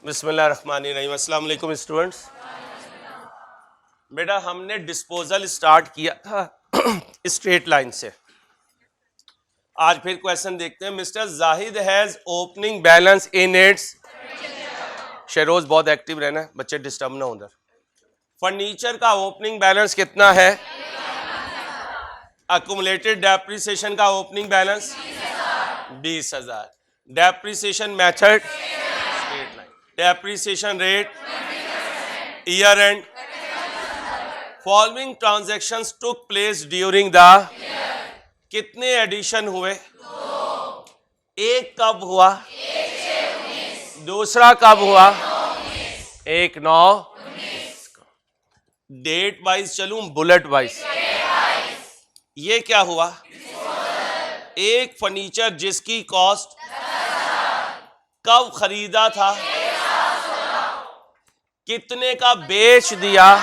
बिस्मिल्लाहिर्रहमानिर्रहीम। अस्सलाम वालेकुम स्टूडेंट्स। बेटा हमने डिस्पोजल स्टार्ट किया था स्ट्रेट लाइन से। आज फिर क्वेश्चन देखते हैं। Mister Zahid has opening balance in its. शेरोज बहुत एक्टिव रहना, बच्चे डिस्टर्ब ना उधर। फर्नीचर का ओपनिंग बैलेंस कितना है? अकुमुलेटेड डेप्रिसिएशन का opening balance 20,000। Depreciation method straight line. Depreciation rate year and. Following transactions took place during the. कितने एडिशन हुए? एक कब हुआ? दूसरा कब हुआ? 1/9। डेट वाइज चलूं बुलेट वाइज? ये क्या हुआ? एक फर्नीचर जिसकी कॉस्ट कब खरीदा था? कितने का बेच दिया?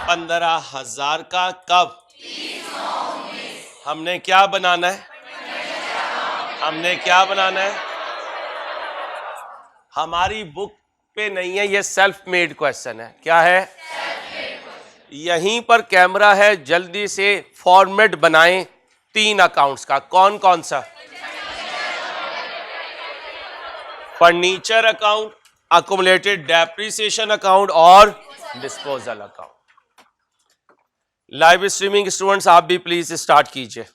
15,000 का। कब? हमने क्या बनाना है? हमने क्या बनाना है? हमारी बुक पे नहीं है, ये सेल्फ मेड क्वेश्चन है। क्या है? यहीं पर कैमरा है, जल्दी से फॉर्मेट बनाएं 3 अकाउंट्स का। कौन कौन सा? Furniture account, accumulated depreciation account और disposal account. Live streaming students आप भी प्लीज स्टार्ट कीजिए।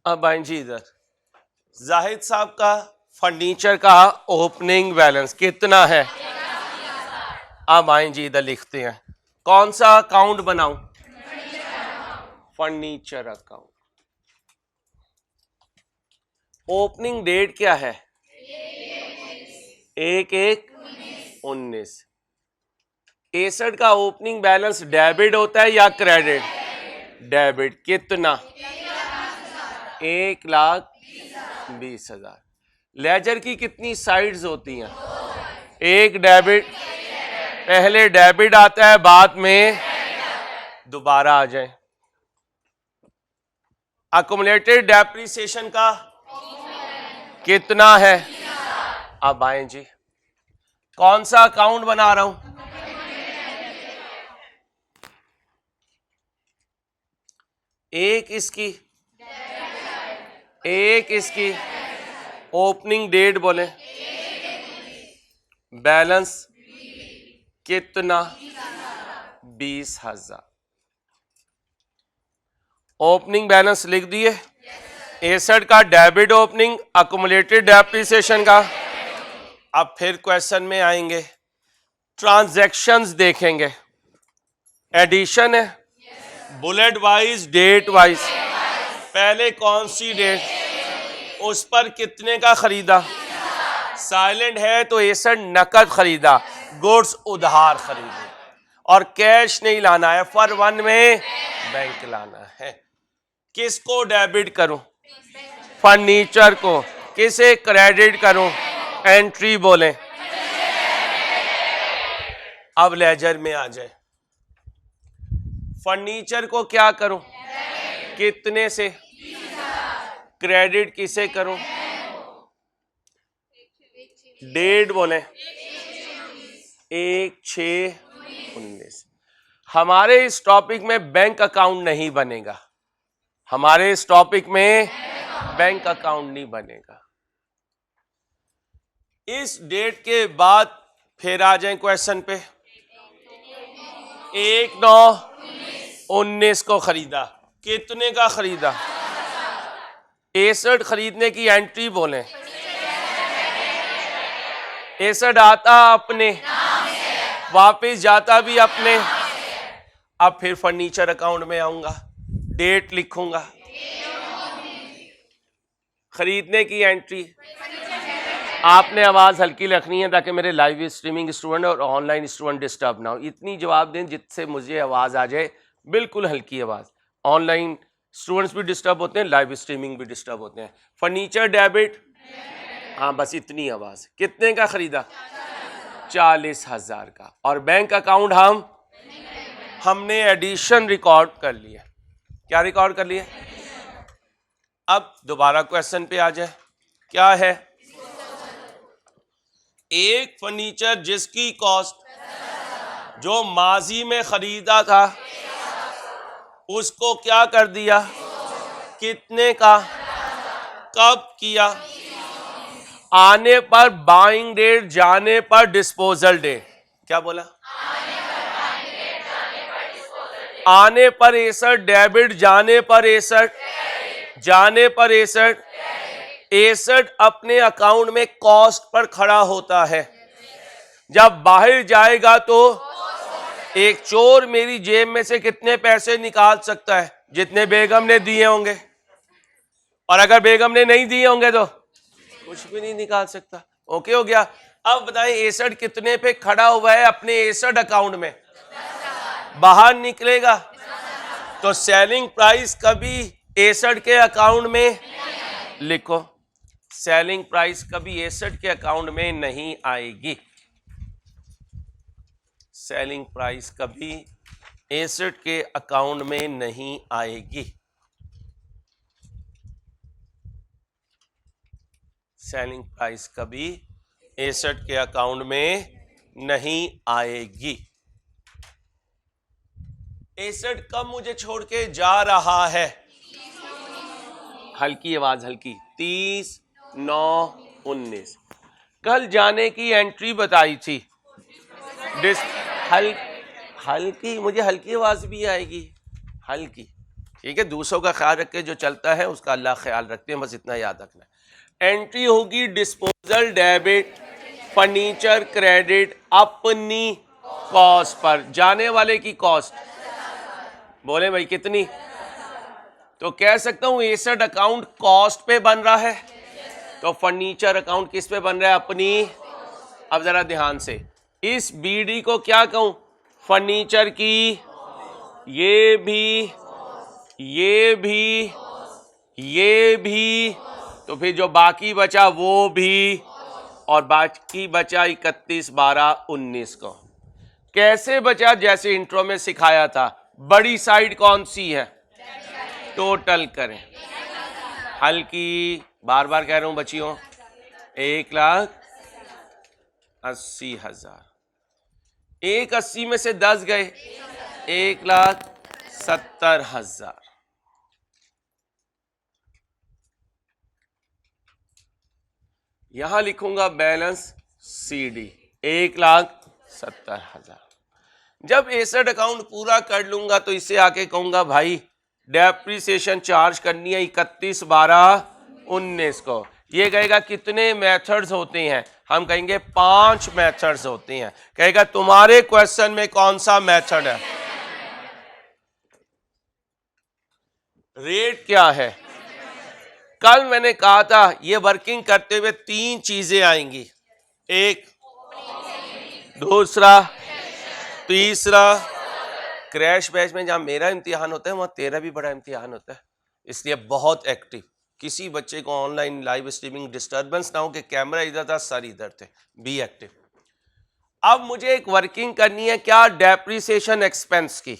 अब आए जी इधर। जाहिद साहब का फर्नीचर का ओपनिंग बैलेंस कितना है? अब आए जी इधर, लिखते हैं। कौन सा अकाउंट बनाऊं? Furniture account. ओपनिंग डेट क्या है? 1/1/19। 61 का ओपनिंग बैलेंस डेबिट होता है या क्रेडिट? डेबिट। कितना? 1,20,000। लेजर की कितनी साइड्स होती हैं? एक डेबिट। पहले डेबिट आता है, बाद में दोबारा आ जाए। अकुमुलेटेड डेप्रिसिएशन का कितना है? अब आए जी। कौन सा अकाउंट बना रहा हूं? एक इसकी ओपनिंग डेट बोले। बैलेंस कितना? 20,000। ओपनिंग बैलेंस लिख दिए। 61 का डेबिट ओपनिंग, अकुमुलेटेड डेप्रिसिएशन का। अब फिर क्वेश्चन में आएंगे, ट्रांजैक्शंस देखेंगे। एडिशन है, बुलेट वाइज, डेट वाइज। पहले कौन सी डेट? उस पर कितने का खरीदा? साइलेंट है तो एसेट नकद खरीदा, गुड्स उधार खरीदे, और कैश नहीं लाना है, फॉर वन में बैंक लाना है। किसको डेबिट करूं? फर्नीचर को। किसे क्रेडिट करूं? एंट्री बोलें। अब लेजर में आ जाए। फर्नीचर को क्या करूं? कितने से? क्रेडिट किसे करूं? डेट बोले 1/6/19। हमारे इस टॉपिक में बैंक अकाउंट नहीं बनेगा, हमारे इस टॉपिक में बैंक अकाउंट नहीं बनेगा। इस डेट के बाद फिर आ जाए क्वेश्चन पे। 1/9/19 को खरीदा, कितने का खरीदा? एसेट खरीदने की एंट्री बोले। एसेट आता अपने, वापस जाता भी अपने। अब फिर फर्नीचर अकाउंट में आऊंगा, डेट लिखूंगा, खरीदने की एंट्री। आपने आवाज हल्की रखनी है ताकि मेरे लाइव स्ट्रीमिंग स्टूडेंट और ऑनलाइन स्टूडेंट डिस्टर्ब ना हो। इतनी जवाब दें जिससे मुझे आवाज आ जाए, बिल्कुल हल्की आवाज। ऑनलाइन स्टूडेंट्स भी डिस्टर्ब होते हैं, लाइव स्ट्रीमिंग भी डिस्टर्ब होते हैं। फर्नीचर डेबिट, हाँ बस इतनी आवाज। कितने का खरीदा? 40,000 का। और बैंक अकाउंट हमने एडिशन रिकॉर्ड कर लिया। क्या रिकॉर्ड कर लिया? अब दोबारा क्वेश्चन पे आ जाए। क्या है? एक फर्नीचर जिसकी कॉस्ट, जो माजी में खरीदा था, उसको क्या कर दिया? कितने का? कब किया? आने पर बाइंग डेट, जाने पर डिस्पोजल डेट। क्या बोला? आने पर एसेट डेबिट, जाने पर एसेट, जाने पर एसेट। एसेट अपने अकाउंट में कॉस्ट पर खड़ा होता है। जब बाहर जाएगा तो एक चोर मेरी जेब में से कितने पैसे निकाल सकता है? जितने बेगम ने दिए होंगे। और अगर बेगम ने नहीं दिए होंगे तो कुछ भी नहीं निकाल सकता। ओके हो गया। अब बताएं एसेट कितने पे खड़ा हुआ है अपने एसेट अकाउंट में? बाहर निकलेगा तो सेलिंग प्राइस कभी एसेट के अकाउंट में लिखो। सेलिंग प्राइस कभी एसेट के अकाउंट में नहीं आएगी। सेलिंग प्राइस कभी एसेट के अकाउंट में नहीं आएगी। सेलिंग प्राइस कभी एसेट के अकाउंट में नहीं आएगी। एसेट कब मुझे छोड़ के जा रहा है? हल्की आवाज, हल्की। 30/9/19। कल जाने की एंट्री बताई थी। हल्की, मुझे हल्की आवाज भी आएगी, हल्की। ठीक है, दूसरों का ख्याल रख के जो चलता है उसका अल्लाह ख्याल रखते हैं, बस इतना याद रखना। एंट्री होगी डिस्पोजल डेबिट, फर्नीचर क्रेडिट अपनी कॉस्ट पर। जाने वाले की कॉस्ट बोले भाई कितनी? तो कह सकता हूं एसेट अकाउंट कॉस्ट पे बन रहा है, तो फर्नीचर अकाउंट किस पे बन रहा है? अपनी। अब जरा ध्यान से, इस बीडी को क्या कहूं? फर्नीचर की। ये भी, ये भी, ये भी, तो फिर जो बाकी बचा वो भी, और बाकी बचा 31/12/19 को। कैसे बचा? जैसे इंट्रो में सिखाया था। बड़ी साइड कौन सी है? टोटल करें। हल्की, बार बार कह रहा हूं बच्चियों। 1,80,000। 1,80,000 में से 10 गए, 1,70,000। यहां लिखूंगा बैलेंस CD 1,70,000। जब एसेट अकाउंट पूरा कर लूंगा तो इसे आके कहूंगा भाई डेप्रिसिएशन चार्ज करनी है 31/12/19 को। ये कहेगा कितने मेथड्स होते हैं? हम कहेंगे 5 मेथड्स होते हैं। कहेगा तुम्हारे क्वेश्चन में कौन सा मेथड है? रेट क्या है? कल मैंने कहा था ये वर्किंग करते हुए 3 चीजें आएंगी। एक, दूसरा, तीसरा। क्रैश बैच में जहां मेरा इम्तिहान होता है वहां तेरा भी बड़ा इम्तिहान होता है, इसलिए बहुत एक्टिव। किसी बच्चे को ऑनलाइन लाइव स्ट्रीमिंग डिस्टर्बेंस ना हो कि कैमरा इधर था सर इधर थे, बी एक्टिव। अब मुझे एक वर्किंग करनी है क्या, डेप्रिसिएशन एक्सपेंस की।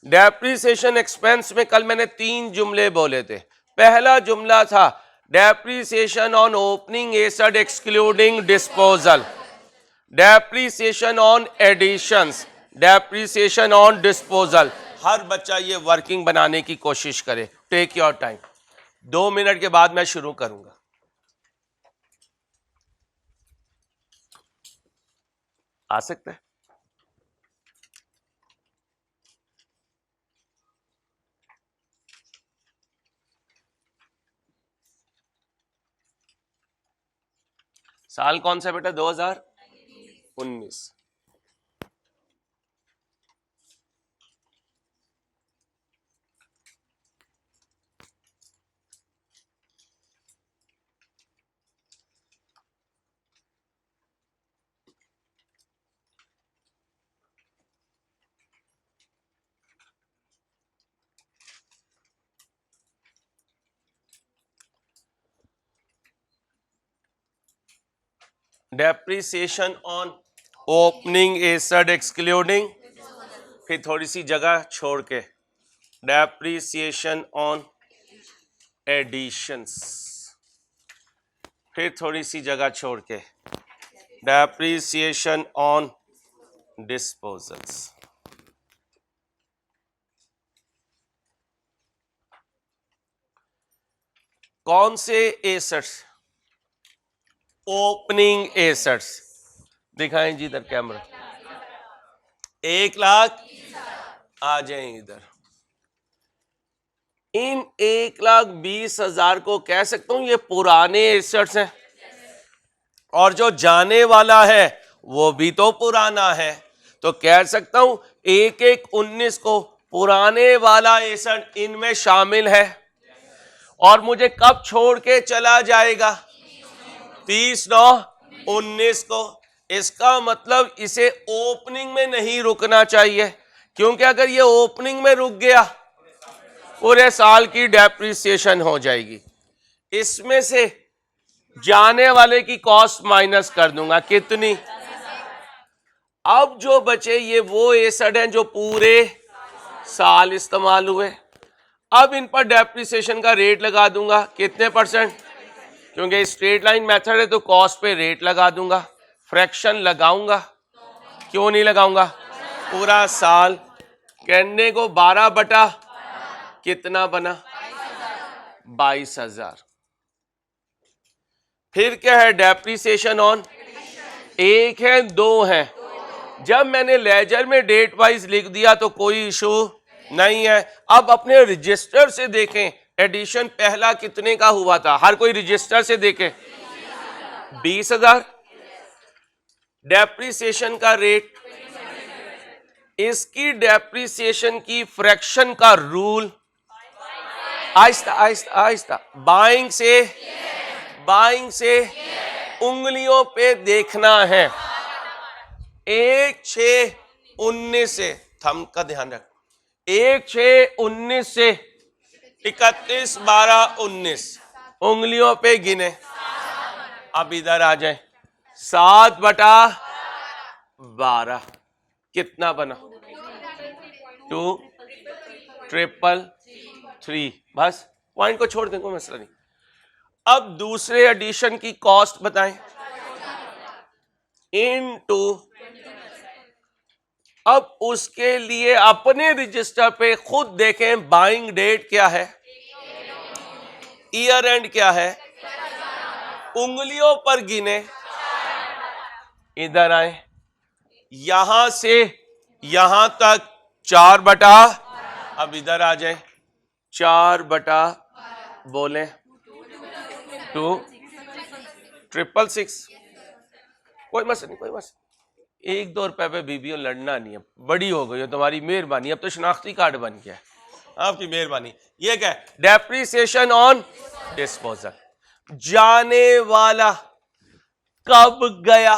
डेप्रिसिएशन एक्सपेंस में कल मैंने 3 जुमले बोले थे। पहला जुमला था depreciation on opening asset excluding disposal, depreciation on additions, depreciation on disposal. हर बच्चा ये वर्किंग बनाने की कोशिश करे। टेक योर टाइम, 2 मिनट के बाद मैं शुरू करूंगा। आ सकता है? साल कौन सा बेटा? 2019। Depreciation on opening asset excluding, फिर थोड़ी सी जगह छोड़ के डेप्रिसिएशन ऑन एडिशंस, फिर थोड़ी सी जगह छोड़ के डेप्रिसिएशन ऑन डिस्पोजल्स। कौन से एसेट्स? Opening assets. दिखाएं जी इधर कैमरा। 1 लाख, आ जाएं इधर। इन 1,20,000 को कह सकता हूं ये पुराने एसेट्स हैं, और जो जाने वाला है वो भी तो पुराना है, तो कह सकता हूं 1/1/19 को पुराने वाला एसेट इनमें शामिल है। और मुझे कब छोड़ के चला जाएगा? 30/9/19 को। इसका मतलब इसे ओपनिंग में नहीं रुकना चाहिए, क्योंकि अगर ये ओपनिंग में रुक गया पूरे साल की डेप्रिसिएशन हो जाएगी। इसमें से जाने वाले की कॉस्ट माइनस कर दूंगा, कितनी? अब जो बचे ये वो एसेट हैं जो पूरे साल इस्तेमाल हुए। अब इन पर डेप्रिसिएशन का रेट लगा दूंगा, कितने %? क्योंकि स्ट्रेट लाइन मेथड है तो कॉस्ट पे रेट लगा दूंगा। फ्रैक्शन लगाऊंगा, क्यों नहीं लगाऊंगा? पूरा साल करने को 12 बटा कितना बना? 22,000। फिर क्या है? डेप्रिसिएशन ऑन, एक है, 2 है। जब मैंने लेजर में डेट वाइज लिख दिया तो कोई इशू नहीं है। अब अपने रजिस्टर से देखें एडिशन पहला कितने का हुआ था, हर कोई रजिस्टर से देखे। 20,000। डेप्रिसिएशन का रेट, इसकी डेप्रिसिएशन की फ्रैक्शन का रूल, आहिस्ता आहिस्ता आहिस्ता, बाइंग से उंगलियों पे देखना है। 1/6/19 से, थंब का ध्यान रख, 1/6/19 से 31/12/19 उंगलियों पे गिने। अब इधर आ जाए, 7/12 कितना बना? 2,333। बस पॉइंट को छोड़ दें, कोई मसला नहीं। अब दूसरे एडिशन की कॉस्ट बताएं, इनटू, अब उसके लिए अपने रजिस्टर पे खुद देखें बाइंग डेट क्या है, ईयर एंड क्या है, उंगलियों पर गिने। इधर आए, यहां से यहां तक 4/, अब इधर आ जाए, 4/, बोले 2,666। कोई मसला नहीं, कोई मसला। 1-2 रुपए पे बीबियों लड़ना नहीं है, बड़ी हो गई हो तुम्हारी मेहरबानी, अब तो शनाख्ती कार्ड बन गया है, आपकी मेहरबानी। ये क्या है? Depreciation on disposal. जाने वाला कब गया,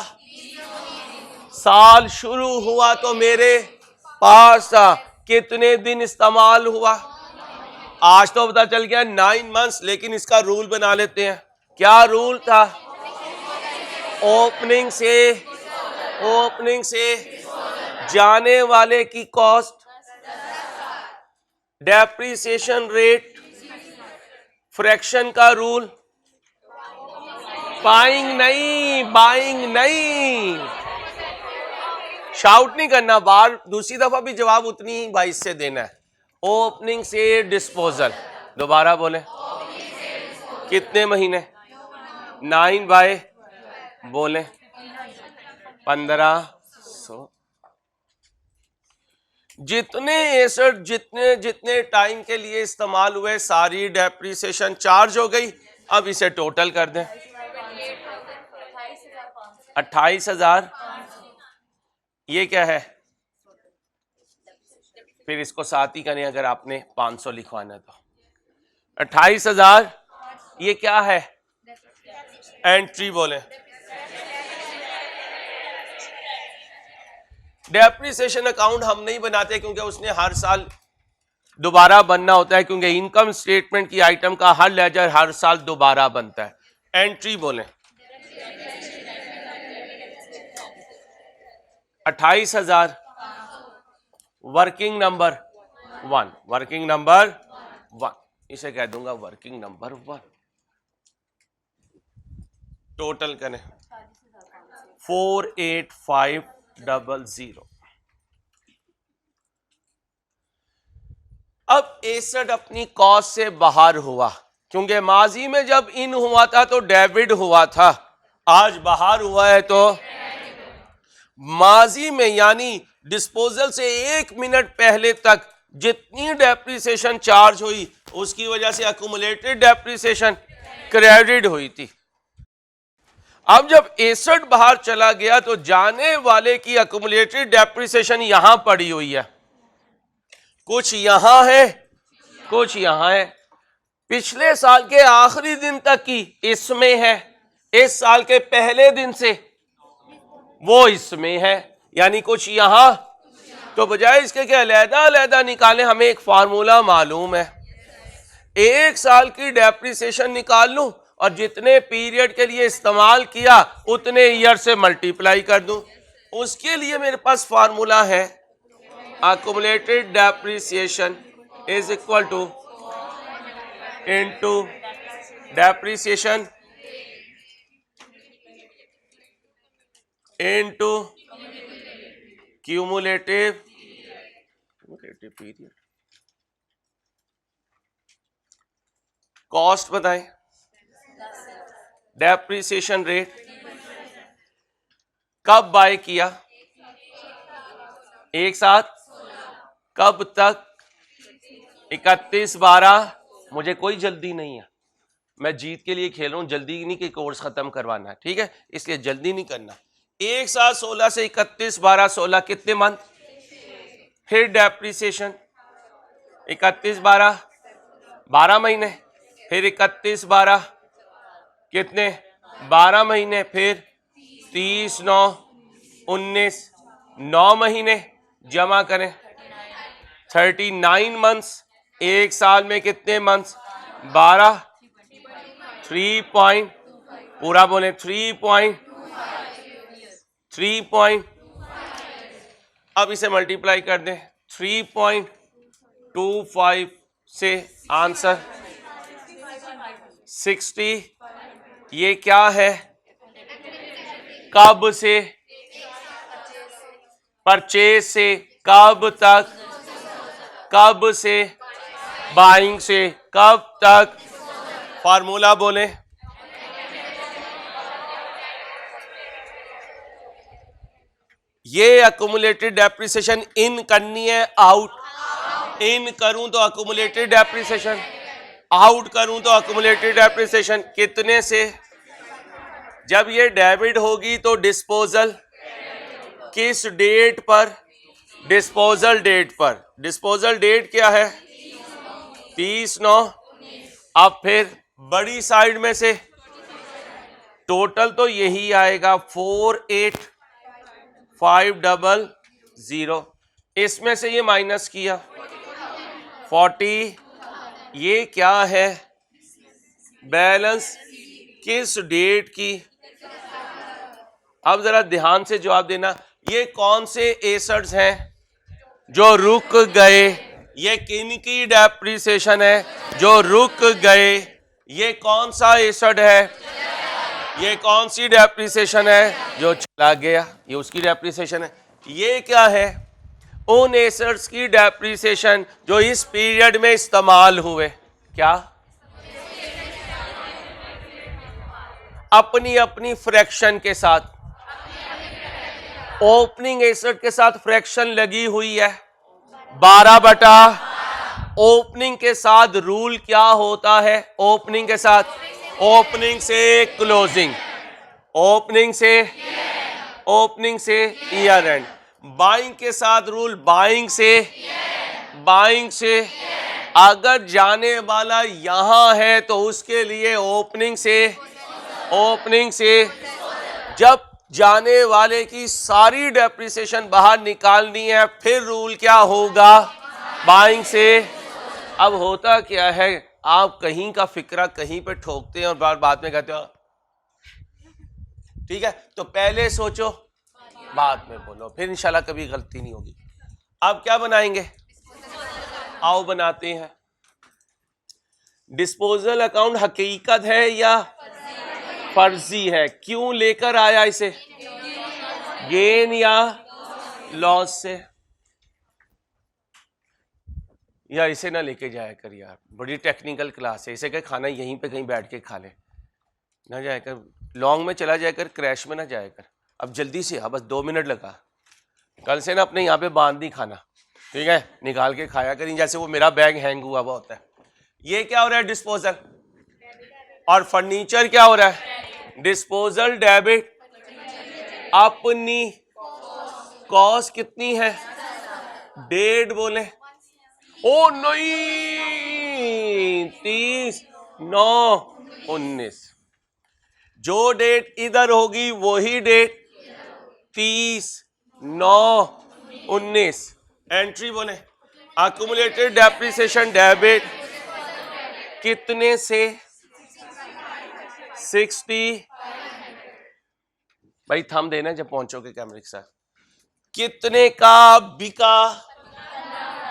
साल शुरू हुआ तो मेरे पास था, कितने दिन इस्तेमाल हुआ। आज तो पता चल गया 9 मंथ्स, लेकिन इसका रूल बना लेते हैं। क्या रूल था? ओपनिंग से जाने वाले की कॉस्ट, डेप्रिसिएशन रेट, फ्रैक्शन का रूल, बाइंग नहीं, शाउट नहीं करना, बार दूसरी दफा भी जवाब उतनी ही 22 से देना है। ओपनिंग से डिस्पोजल, दोबारा बोले, कितने महीने? 9 बाय बोले 1500। जितने एसेट जितने टाइम के लिए इस्तेमाल हुए सारी डेप्रिसिएशन चार्ज हो गई। अब इसे टोटल कर दें, 28,000। ये क्या है? फिर इसको साथ ही करें अगर आपने 500 लिखवाना तो 28,000। ये क्या है? एंट्री बोले। डेप्रिसिएशन अकाउंट हम नहीं बनाते क्योंकि उसने हर साल दोबारा बनना होता है, क्योंकि इनकम स्टेटमेंट की आइटम का हर लेजर हर साल दोबारा बनता है। एंट्री बोले। 28,000 वर्किंग नंबर 1, इसे कह दूंगा वर्किंग नंबर 1। टोटल करें 48500। अब एसेट अपनी कॉस्ट से बाहर हुआ, क्योंकि माजी में जब इन हुआ था तो डेबिट हुआ था, आज बाहर हुआ है तो माजी में यानी डिस्पोजल से 1 मिनट पहले तक जितनी डेप्रिसिएशन चार्ज हुई उसकी वजह से अक्यूमुलेटेड डेप्रिसिएशन क्रेडिट हुई थी। अब जब एसेट बाहर चला गया तो जाने वाले की अक्यूमुलेटेड डेप्रिसिएशन यहां पड़ी हुई है, कुछ यहां है, कुछ यहां है। पिछले साल के आखिरी दिन तक की इसमें है, इस साल के पहले दिन से वो इसमें है, यानी कुछ यहां। तो बजाय इसके कि अलग-अलग निकालें, हमें एक फार्मूला मालूम है। 1 साल की डेप्रिसिएशन निकाल लूं और जितने पीरियड के लिए इस्तेमाल किया उतने ईयर से मल्टीप्लाई कर दूं। उसके लिए मेरे पास फार्मूला है, accumulated depreciation is equal to into depreciation into cumulative period। Cost बताएं, डेप्रिसिएशन रेट, कब बाय किया, एक साथ, कब तक, 31/12। मुझे कोई जल्दी नहीं है, मैं जीत के लिए खेल रहा हूं, जल्दी नहीं कि कोर्स खत्म करवाना है, ठीक है, इसलिए जल्दी नहीं करना। एक साथ 16 से 31/12, 16 कितने मंथ, फिर डेप्रिसिएशन 31/12 12 महीने, फिर 31/12 कितने 12 महीने, फिर 30/9 19 9 महीने, जमा करें 39 मंथ्स। एक साल में कितने मंथ्स, 12, 3 पूरा बोले 3 अब इसे मल्टीप्लाई कर दें 3.25 से, आंसर 60। ये क्या है, कब से, परचेज से, कब तक, कब से, बाइंग से, कब तक, फार्मूला बोले, ये अक्यूमुलेटेड डेप्रिसिएशन इन करनी है, आउट, इन करूं तो अक्यूमुलेटेड डेप्रिसिएशन, आउट करूं तो अक्यूमुलेटेड डेप्रिसिएशन। कितने से, जब ये डेबिट होगी तो डिस्पोजल किस डेट पर, डिस्पोजल डेट पर। डिस्पोजल डेट क्या है, 30/9। अब फिर बड़ी साइड में से टोटल तो यही आएगा 48,500। इसमें से ये माइनस किया 40। ये क्या है? बैलेंस किस डेट की? अब जरा ध्यान से जवाब देना। ये कौन से एसेट्स हैं जो रुक गए? ये किनकी डेप्रिसिएशन है जो रुक गए? ये कौन सा एसेट है? ये कौन सी डेप्रिसिएशन है जो चला गया? ये उसकी डेप्रिसिएशन है। ये क्या है? उन एसेट्स की डेप्रिसिएशन जो इस पीरियड में इस्तेमाल हुए। क्या? अपनी अपनी फ्रैक्शन के साथ। ओपनिंग एसेट के साथ फ्रैक्शन लगी हुई है 12 बटा। ओपनिंग के साथ रूल क्या होता है? ओपनिंग के साथ ओपनिंग से क्लोजिंग, ओपनिंग से ईयर एंड। बाइंग के साथ रूल बाइंग से अगर जाने वाला यहां है तो उसके लिए ओपनिंग से जब जाने वाले की सारी डेप्रिसिएशन बाहर निकालनी है फिर रूल क्या होगा? बाइंग से। अब होता क्या है, आप कहीं का फिक्रा कहीं पे ठोकते हैं और बाद में कहते हो ठीक है, तो पहले सोचो बाद में बोलो, फिर इंशाल्लाह कभी गलती नहीं होगी। अब क्या बनाएंगे? आओ बनाते हैं। डिस्पोजल अकाउंट हकीकत है या फर्जी है? क्यों लेकर आया इसे? गेन या लॉस से? या इसे ना लेके जाया कर यार, बड़ी टेक्निकल क्लास है। इसे कह खाना यहीं पे कहीं बैठ के खा ले, ना जाया कर, लॉन्ग में चला जाया कर, क्रैश में ना जाया कर। अब जल्दी से, हाँ बस 2 मिनट लगा। कल से ना अपने यहाँ पे बांध दी खाना, ठीक है? निकाल के खाया करें, जैसे वो मेरा बैग हैंग हुआ हुआ होता है। ये क्या हो रहा है? डिस्पोजल। और फर्नीचर क्या हो रहा है? Disposal debit. अपनी कॉस्ट कितनी है? डेट बोले। ओ नहीं, 30/9/19। जो डेट इधर होगी वही डेट 30/9/19। एंट्री बोले अक्यूमुलेटेड डेप्रिसिएशन डेबिट कितने से? 60। भाई थंब देना जब पहुंचोगे कैमरे के साथ। कितने का बिका?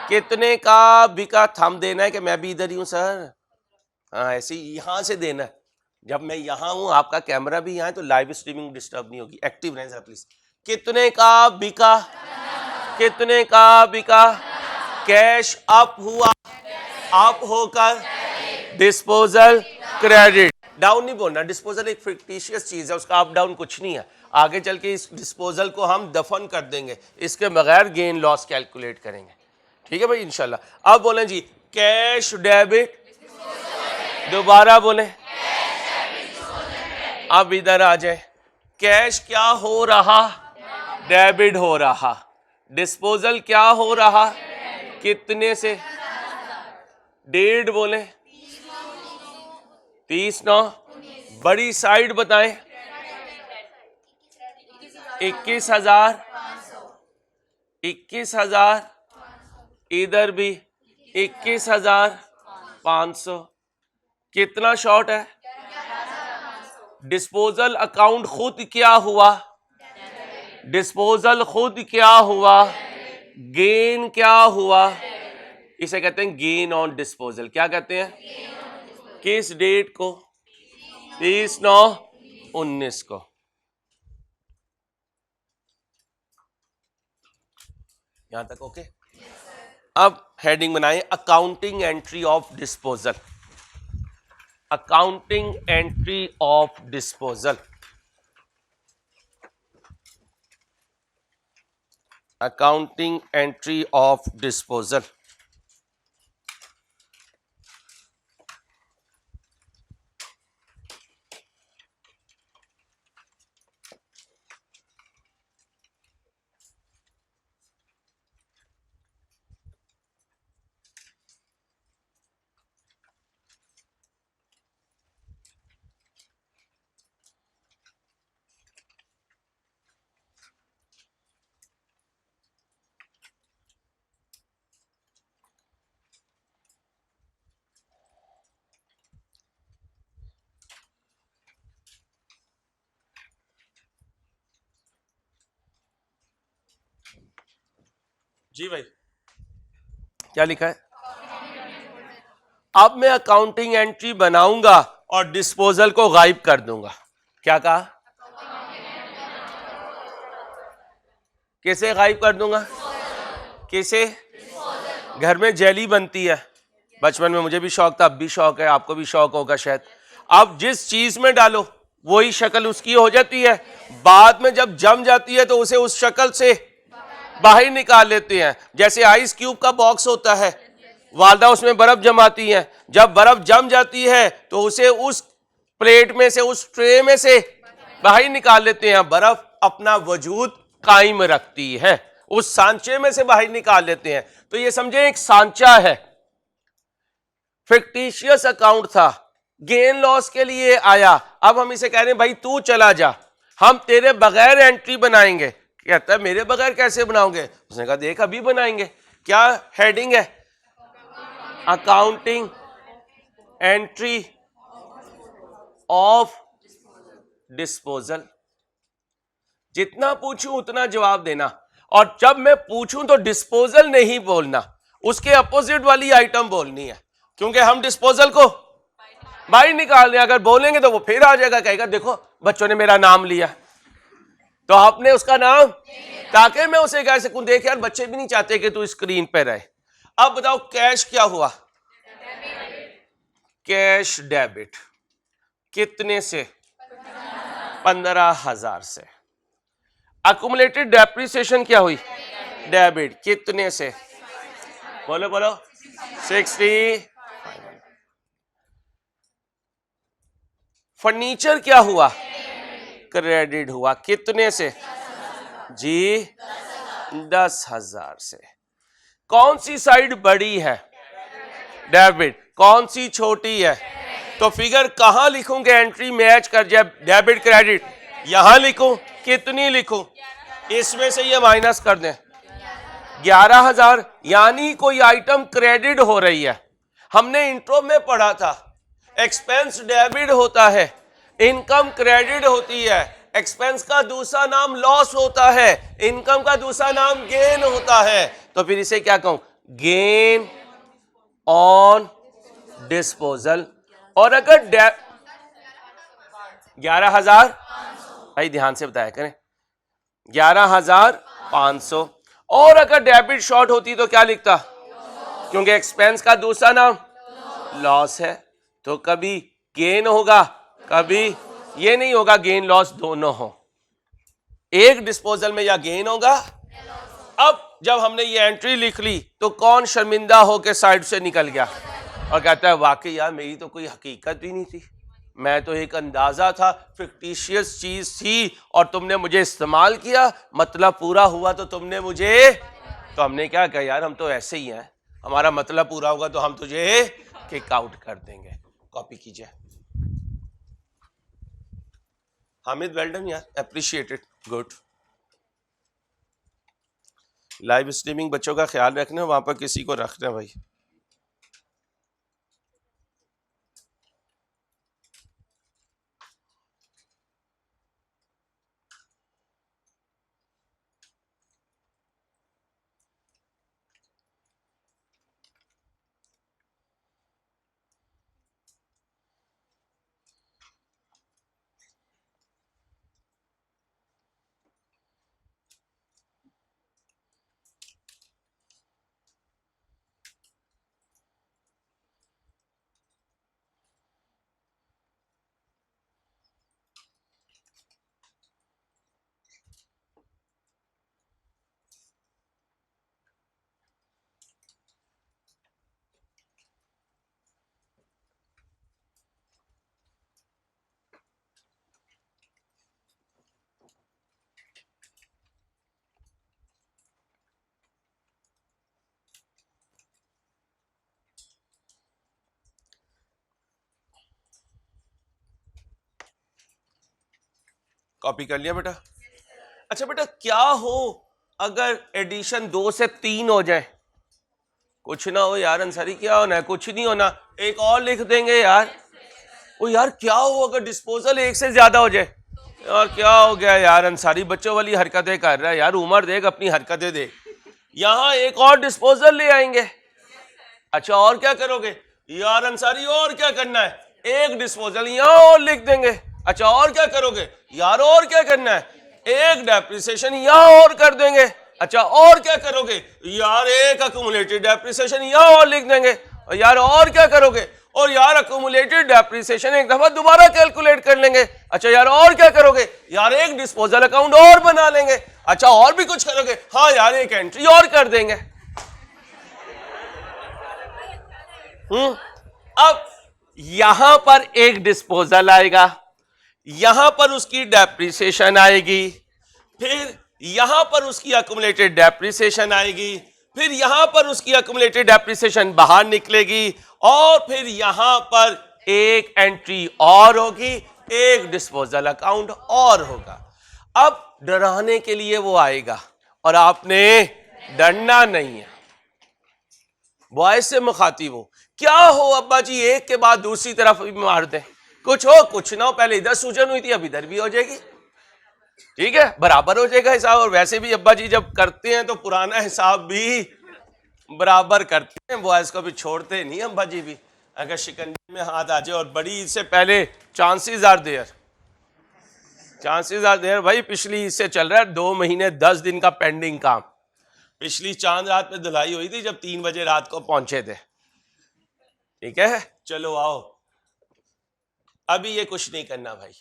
कितने का बिका? थंब देना है कि मैं भी इधर ही हूं सर। हाँ ऐसे ही यहां से देना है। जब मैं यहां हूं, आपका कैमरा भी यहां है, तो लाइव स्ट्रीमिंग डिस्टर्ब नहीं होगी। एक्टिव रहें सर प्लीज। कितने का बिका? कितने का बिका? कैश अप हुआ, अप होकर डिस्पोजल क्रेडिट। डाउन नहीं बोलना, डिस्पोजल एक फिक्टिशियस चीज है, उसका अप डाउन कुछ नहीं है। आगे चल के इस डिस्पोजल को हम दफन कर देंगे, इसके बगैर गेन लॉस कैलकुलेट करेंगे, ठीक है भाई इंशाल्लाह। अब बोलें जी कैश डेबिट, दोबारा बोलें। अब इधर आ जाए, कैश क्या हो रहा? डेबिट हो रहा। डिस्पोजल क्या हो रहा? कितने से? डेट बोले 30/9। बड़ी साइड बताएं। 21,000, 21,000। इधर भी 21,500। कितना शॉर्ट है? डिस्पोजल अकाउंट खुद क्या हुआ? डिस्पोजल खुद क्या हुआ? गेन क्या हुआ? इसे कहते हैं गेन ऑन डिस्पोजल। क्या कहते हैं? किस डेट को? 30/9/19 को। यहां तक ओके? अब हेडिंग बनाएं accounting entry of disposal. Accounting entry of disposal. Accounting entry of disposal. जी भाई, क्या लिखा है? अब मैं अकाउंटिंग एंट्री बनाऊंगा और डिस्पोजल को गायब कर दूंगा। क्या कहा? कैसे गायब कर दूंगा? कैसे? घर में जेली बनती है, बचपन में मुझे भी शौक था, अब भी शौक है, आपको भी शौक होगा शायद। अब जिस चीज में डालो वही शक्ल उसकी हो जाती है, बाद में जब जम जाती है तो उसे उस शक्ल से बाहर निकाल लेते हैं। जैसे आइस क्यूब का बॉक्स होता है, वालदा उसमें बर्फ जमाती है, जब बर्फ जम जाती है तो उसे उस प्लेट में से, उस ट्रे में से बाहर निकाल लेते हैं। बर्फ अपना वजूद कायम रखती है, उस सांचे में से बाहर निकाल लेते हैं। तो ये समझे एक सांचा है, फिक्टिशियस अकाउंट था, गेन लॉस के लिए आया। अब हम इसे कह रहे हैं भाई तू चला जा, हम तेरे बगैर एंट्री बनाएंगे। कहता है मेरे बगैर कैसे बनाओगे? उसने कहा देख अभी बनाएंगे। क्या हेडिंग है? Accounting entry of disposal. जितना पूछूं उतना जवाब देना, और जब मैं पूछूं तो डिस्पोजल नहीं बोलना, उसके अपोजिट वाली आइटम बोलनी है, क्योंकि हम डिस्पोजल को बाहर निकाल दें। अगर बोलेंगे तो वो फिर आ जाएगा, कहेगा देखो बच्चों ने मेरा नाम लिया, तो आपने उसका नाम, ताकि मैं उसे कह सकूं देख यार बच्चे भी नहीं चाहते कि तू स्क्रीन पे रहे। अब बताओ कैश क्या हुआ? कैश डेबिट कितने से? 15,000 से। अकुमुलेटेड डेप्रिसिएशन क्या हुई? डेबिट कितने से? बोलो बोलो। 60। फर्नीचर क्या हुआ? क्रेडिट हुआ कितने से? जी 10,000 से। कौन सी साइड बड़ी है? डेबिट। कौन सी छोटी है? तो फिगर कहां लिखूं कि एंट्री मैच कर जाए? डेबिट क्रेडिट यहां लिखूं, कितनी लिखूं? इसमें से ये माइनस कर दें 11,000, यानी कोई आइटम क्रेडिट हो रही है। हमने इंट्रो में पढ़ा था एक्सपेंस डेबिट होता है, इनकम क्रेडिट होती है। एक्सपेंस का दूसरा नाम लॉस होता है, इनकम का दूसरा नाम गेन होता है। तो फिर इसे क्या कहूं? Gain on disposal. और अगर 11,000, भाई ध्यान से बताया करें, 11,500। और अगर डेबिट शॉर्ट होती तो क्या लिखता? क्योंकि एक्सपेंस का दूसरा नाम लॉस है, तो कभी गेन होगा, कभी ये नहीं होगा, गेन लॉस दोनों हो। एक डिस्पोजल में या गेन होगा। अब जब हमने ये एंट्री लिख ली तो कौन शर्मिंदा होकर साइड से निकल गया और कहता है वाकई यार मेरी तो कोई हकीकत भी नहीं थी, मैं तो एक अंदाजा था, फिक्टिशियस चीज थी और तुमने मुझे इस्तेमाल किया, मतलब पूरा हुआ तो तुमने मुझे। तो हमने क्या कहा यार हम तो ऐसे ही हैं, हमारा मतलब पूरा होगा तो हम तुझे किक आउट कर देंगे। कॉपी कीजिए। हामिद वेल डन यार, अप्रिशिएटेड, गुड। लाइव स्ट्रीमिंग बच्चों का ख्याल रखना, वहां पर किसी को रखना भाई। कॉपी कर लिया बेटा? अच्छा बेटा क्या हो अगर एडिशन 2 से 3 हो जाए? कुछ ना हो यार अंसारी, क्या होना है? कुछ नहीं होना, एक और लिख देंगे यार। ओ यार क्या हो अगर डिस्पोजल 1 से ज्यादा हो जाए? यार क्या हो गया यार अंसारी, बच्चों वाली हरकतें कर रहा है यार, उमर देख अपनी हरकतें देख। यहां एक और डिस्पोजल ले आएंगे। अच्छा और क्या करोगे यार अंसारी, और क्या करना है, एक डिस्पोजल यहां और लिख देंगे। अच्छा और क्या करोगे यार, और क्या करना है, एक डेप्रिसिएशन यहां और कर देंगे। अच्छा और क्या करोगे यार, एक अक्यूमुलेटेड डेप्रिसिएशन यहां और लिख देंगे। यार और क्या करोगे, और यार अक्यूमुलेटेड डेप्रिसिएशन एक दफा दोबारा कैलकुलेट कर लेंगे। अच्छा यार और क्या करोगे यार, एक डिस्पोजल अकाउंट और बना लेंगे। अच्छा और भी कुछ करोगे, हाँ यार एक एंट्री और कर देंगे। अब यहां पर एक डिस्पोजल आएगा, यहां पर उसकी डेप्रिसिएशन आएगी, फिर यहां पर उसकी अक्यूमुलेटेड डेप्रिसिएशन आएगी, फिर यहां पर उसकी अक्यूमुलेटेड डेप्रिसिएशन बाहर निकलेगी, और फिर यहां पर एक एंट्री और होगी, एक डिस्पोजल अकाउंट और होगा। अब डराने के लिए वो आएगा और आपने डरना नहीं है। बॉयज से मुखातिब हो, क्या हो अब्बा जी एक के बाद दूसरी तरफ भी मार दें, कुछ हो कुछ ना हो, पहले इधर सूजन हुई थी अब इधर भी हो जाएगी, ठीक है बराबर हो जाएगा हिसाब। और वैसे भी अब्बा जी जब करते हैं तो पुराना हिसाब भी बराबर करते हैं, बॉयज को भी छोड़ते नहीं अब्बा जी भी। अगर शिकंजे में हाथ आ जाए और बड़ी ईद से पहले chances are there, chances are there. भाई पिछली ईद से चल रहा है 2 महीने 10 दिन का पेंडिंग काम। पिछली चांद रात पे धुलाई हुई थी जब 3 बजे रात को पहुंचे थे, ठीक है चलो आओ, अभी ये कुछ नहीं करना भाई।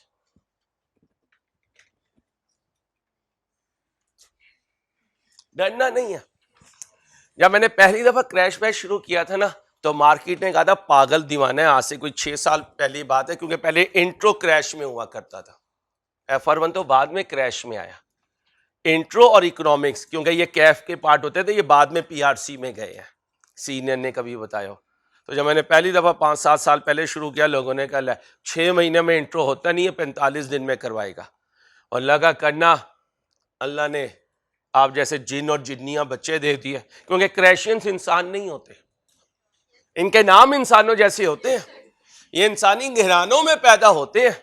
डरना नहीं है। जब मैंने पहली दफा क्रैश बैश शुरू किया था ना, तो मार्केट ने कहा था पागल दीवाना है, आज से कोई 6 साल पहली बात है, क्योंकि पहले इंट्रो क्रैश में हुआ करता था, FR1 तो बाद में क्रैश में आया। इंट्रो और इकोनॉमिक्स, क्योंकि ये कैफ के पार्ट होते थे, ये बाद में PRC में गए हैं, सीनियर ने कभी बताया। तो जब मैंने पहली दफा 5-7 साल पहले शुरू किया, लोगों ने कहा 6 महीने में इंट्रो होता नहीं है, 45 दिन में करवाएगा, और लगा करना। अल्लाह ने आप जैसे जिन और जिन्नियां बच्चे दे दिए, क्योंकि क्रैशियंस इंसान नहीं होते, इनके नाम इंसानों जैसे होते हैं, ये इंसानी घरानों में पैदा होते हैं,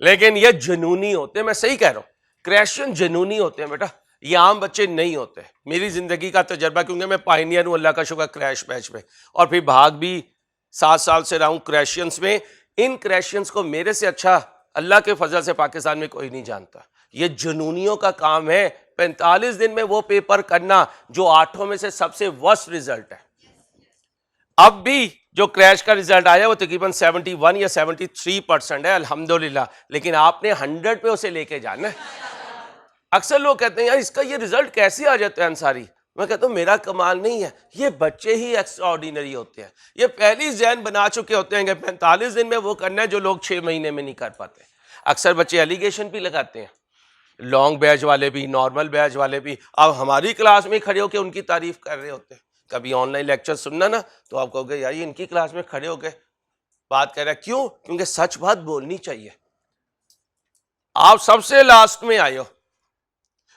लेकिन ये जुनूनी होते हैं। मैं सही कह रहा हूं, क्रैशियन जुनूनी होते हैं बेटा, ये आम बच्चे नहीं होते। मेरी जिंदगी का तजर्बा, क्योंकि मैं पायनियर हूं अल्लाह का शुक्र क्रैश बैच में, और फिर भाग भी 7 साल से रहा हूं क्रैशियंस में। इन क्रैशियंस को मेरे से अच्छा अल्लाह के फजल से पाकिस्तान में कोई नहीं जानता। ये जुनूनियों का काम है, 45 दिन में वो पेपर करना जो 8 में से सबसे वर्स्ट रिजल्ट है। अब भी जो क्रैश का रिजल्ट आया वो तकरीबन 71 या 73% है अल्हम्दुलिल्लाह, लेकिन आपने 100 पे उसे लेके जाना है। अक्सर लोग कहते हैं यार इसका ये रिजल्ट कैसे आ जाता है अंसारी, मैं कहता हूं मेरा कमाल नहीं है, ये बच्चे ही एक्स्ट्राऑर्डिनरी होते हैं, ये पहली जहन बना चुके होते हैं कि 45 दिन में वो करना है जो लोग 6 महीने में नहीं कर पाते। अक्सर बच्चे एलिगेशन भी लगाते हैं, लॉन्ग बैच वाले भी, नॉर्मल बैच वाले भी, अब हमारी क्लास में खड़े होकर उनकी तारीफ कर रहे होते हैं। कभी ऑनलाइन लेक्चर सुनना ना तो आप कहोगे यार ये इनकी क्लास में खड़े होकर बात कर रहा है, क्यों? क्योंकि सच बात बोलनी चाहिए। आप सबसे लास्ट में आए हो,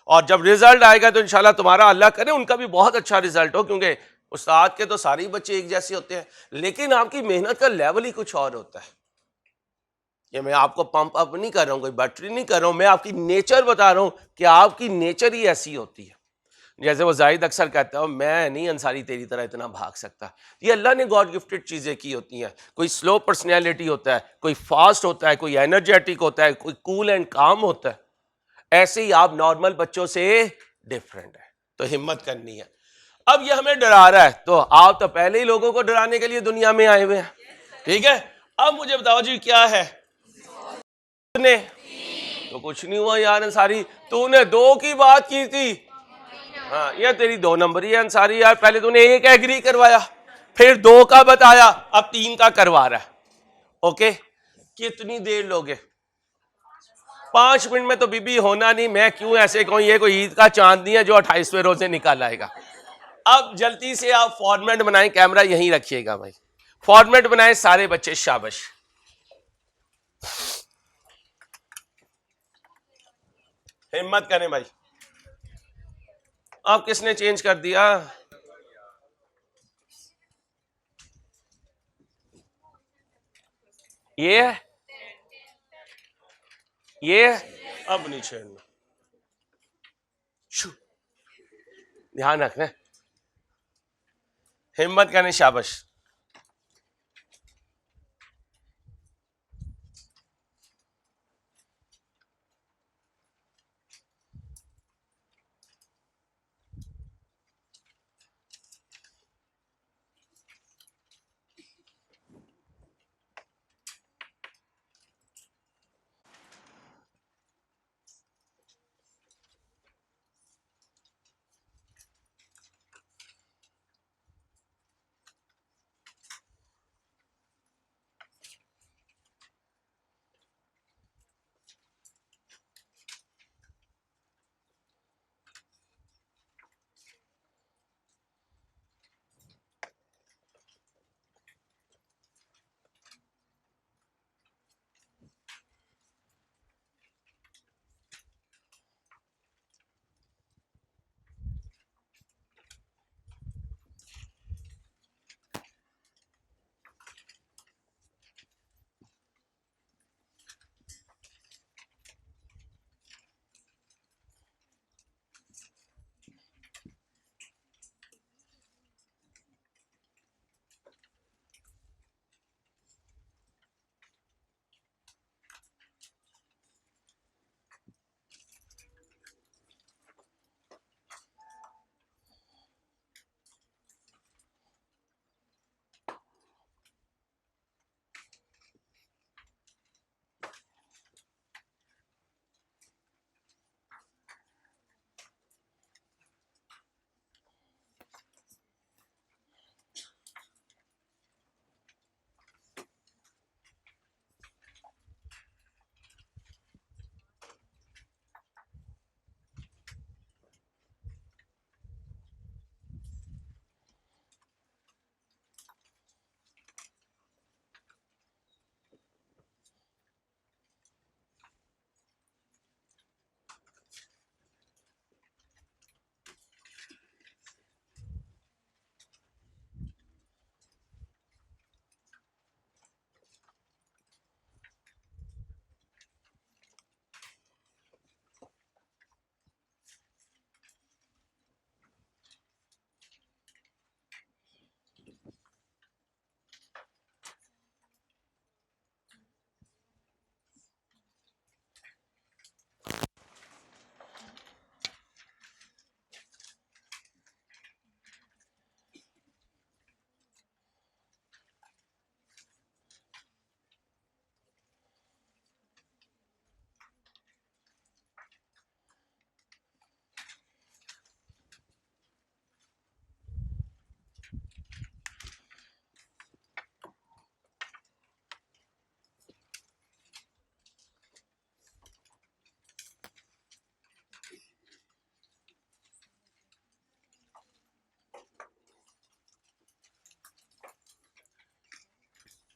और जब रिजल्ट आएगा तो इंशाल्लाह तुम्हारा अल्लाह करे उनका भी बहुत अच्छा रिजल्ट हो, क्योंकि उस्ताद के तो सारे बच्चे एक जैसे होते हैं, लेकिन आपकी मेहनत का लेवल ही कुछ और होता है। ये मैं आपको पंप अप नहीं कर रहा हूं, कोई बैटरी नहीं कर रहा हूं, मैं आपकी नेचर बता रहा हूं कि आपकी नेचर ही ऐसी होती है। जैसे वो जाहिद अक्सर कहता है मैं नहीं अंसारी तेरी तरह इतना भाग सकता, ये अल्लाह ने गॉड गिफ्टेड चीज़ें की होती हैं। कोई स्लो पर्सनैलिटी होता है, कोई फास्ट होता है, कोई एनर्जेटिक होता है, कोई कूल एंड काम होता है। ऐसे ही आप नॉर्मल बच्चों से डिफरेंट है, तो हिम्मत करनी है। अब ये हमें डरा रहा है, तो आप तो पहले ही लोगों को डराने के लिए दुनिया में आए हुए हैं, ठीक है। अब मुझे बताओ जी क्या है, ने तो कुछ नहीं हुआ यार अंसारी, तूने 2 की बात की थी, हाँ ये तेरी 2 नंबरी है अंसारी यार, पहले तूने 1 एग्री करवाया, फिर 2 का बताया, अब 3 का करवा रहा है। ओके कितनी देर लोगे? 5 मिनट में तो बीबी होना नहीं, मैं क्यों ऐसे कहूं, ये कोई ईद का चांद नहीं है जो 28वें रोजे निकाल आएगा। अब जल्दी से आप फॉर्मेट बनाएं, कैमरा यहीं रखिएगा भाई, फॉर्मेट बनाएं सारे बच्चे, शाबाश। हिम्मत करें भाई। अब किसने चेंज कर दिया? ये अब नहीं छेड़ना, ध्यान रखना, हिम्मत करें, शाबाश।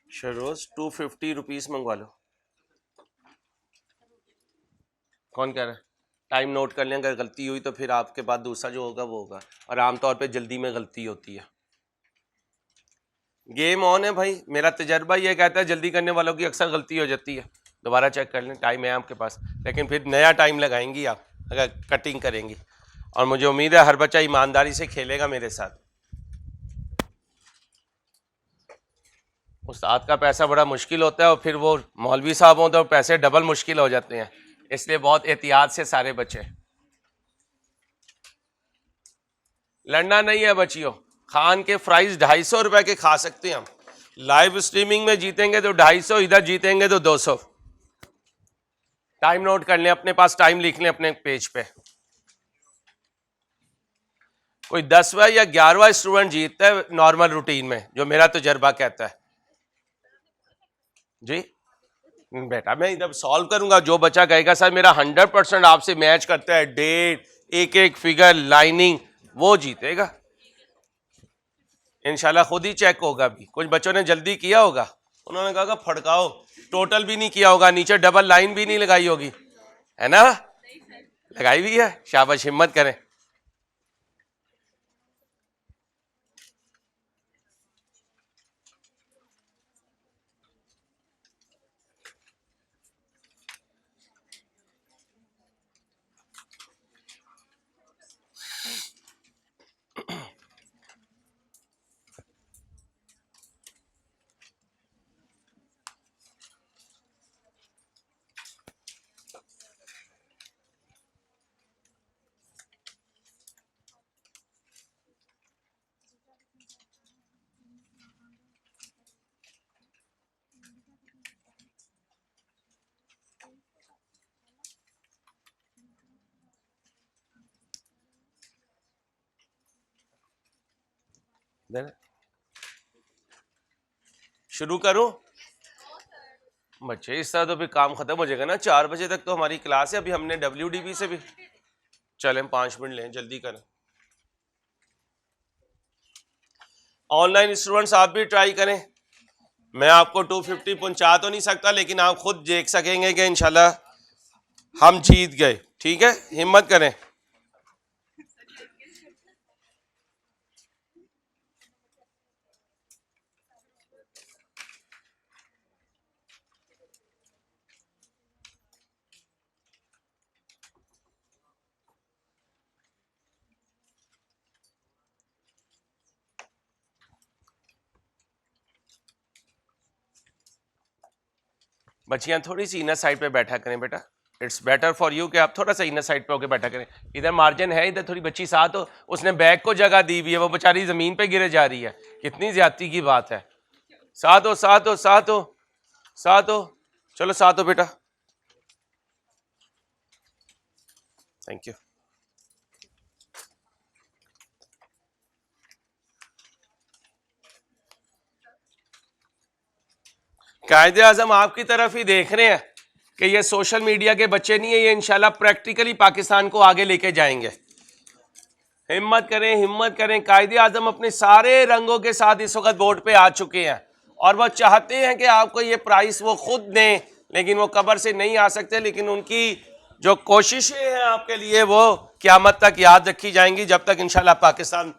शरोज 250 रुपीस मंगवा लो। कौन कह रहा है? टाइम नोट कर लें, अगर गलती हुई तो फिर आपके बाद दूसरा जो होगा वो होगा, और आमतौर पे जल्दी में गलती होती है। गेम ऑन है भाई, मेरा तजर्बा ये कहता है जल्दी करने वालों की अक्सर गलती हो जाती है। दोबारा चेक कर लें, टाइम है आपके पास, लेकिन फिर नया टाइम लगाएंगी आप अगर कटिंग करेंगी, और मुझे उम्मीद है हर बच्चा ईमानदारी से खेलेगा मेरे साथ। उस्ताद का पैसा बड़ा मुश्किल होता है, और फिर वो मौलवी साहब हों तो पैसे डबल मुश्किल हो जाते हैं, इसलिए बहुत एहतियात से सारे बच्चे। लड़ना नहीं है बच्चियों, खान के फ्राइज 250 रुपए के खा सकते हैं हम। लाइव स्ट्रीमिंग में जीतेंगे तो 250, इधर जीतेंगे तो 200। टाइम नोट कर लें, अपने पास टाइम लिख लें अपने पेज पे। कोई 10वां या 11वां स्टूडेंट जीतता है नॉर्मल रूटीन में, जो मेरा तजर्बा कहता है। जी बेटा, मैं इधर सॉल्व करूंगा, जो बच्चा कहेगा सर मेरा 100% आपसे मैच करता है, डेट, एक एक फिगर, लाइनिंग, वो जीतेगा इंशाल्लाह। खुद ही चेक होगा भी, कुछ बच्चों ने जल्दी किया होगा, उन्होंने कहा फड़काओ, टोटल भी नहीं किया होगा, नीचे डबल लाइन भी नहीं लगाई होगी, है ना? लगाई भी है, शाबाश, हिम्मत करें। शुरू करूं? बच्चे इस तरह तो फिर काम खत्म हो जाएगा ना, 4 बजे तक तो हमारी क्लास है। अभी हमने WDB से भी, चलें 5 मिनट लें, जल्दी करें। ऑनलाइन स्टूडेंट्स आप भी ट्राई करें। मैं आपको 250 पहुंचा तो नहीं सकता, लेकिन आप खुद देख सकेंगे कि इंशाल्लाह हम जीत गए। ठीक है, हिम्मत करें। बच्चियां थोड़ी सी इनर साइड पे बैठा करें बेटा, इट्स बेटर फॉर यू कि आप थोड़ा सा इनर साइड पे होकर बैठा करें। इधर मार्जिन है, इधर थोड़ी बच्ची साथ हो, उसने बैग को जगह दी हुई है, वो बेचारी जमीन पे गिरे जा रही है। कितनी ज्यादती की बात है। साथ हो, साथ हो, साथ हो, साथ हो, चलो साथ हो बेटा। Thank you. कायदे आजम आपकी तरफ ही देख रहे हैं कि ये सोशल मीडिया के बच्चे नहीं है, ये इंशाल्लाह प्रैक्टिकली पाकिस्तान को आगे लेके जाएंगे। हिम्मत करें, हिम्मत करें। कायदे आजम अपने सारे रंगों के साथ इस वक्त बोर्ड पे आ चुके हैं और वो चाहते हैं कि आपको ये प्राइस वो खुद दें, लेकिन वो कब्र से नहीं आ सकते। लेकिन उनकी जो कोशिशें हैं आपके लिए वो क़यामत तक याद रखी जाएंगी, जब तक इंशाल्लाह पाकिस्तान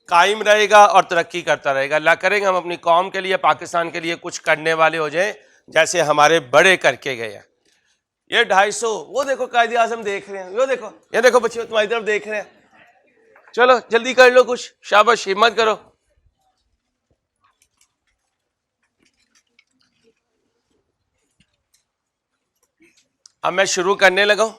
कायम रहेगा और तरक्की करता रहेगा। अल्लाह करेंगे हम अपनी कौम के लिए, पाकिस्तान के लिए कुछ करने वाले हो जाएं, जैसे हमारे बड़े करके गए हैं। ये 250, वो देखो कायदे आजम देख रहे हैं, ये देखो बच्चे तुम्हारी तरफ देख रहे हैं। चलो जल्दी कर लो कुछ, शाबाश, हिम्मत करो। अब मैं शुरू करने लगा हूं।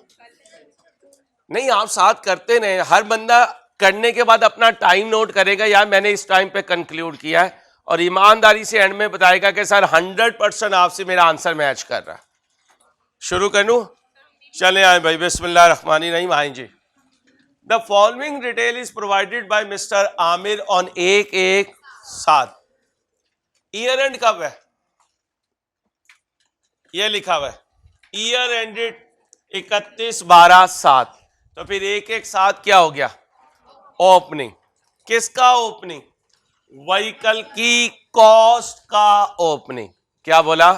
नहीं, आप साथ करते नहीं, हर बंदा करने के बाद अपना टाइम नोट करेगा, यार मैंने इस टाइम पे कंक्लूड किया है, और ईमानदारी से एंड में बताएगा कि सर 100% आपसे मेरा आंसर मैच कर रहा है। शुरू कर लूं? चले आए भाई, बिस्मिल्लाह रहमान रहीम। आए जी। The following detail is provided by mister Aamir on 1/1/7। Year end कब है? ये लिखा हुआ है ईयर एंडेड 31/12/7। तो फिर 1/1/7 क्या हो गया? ओपनिंग। किसका ओपनिंग? व्हीकल की कॉस्ट का ओपनिंग। क्या बोला?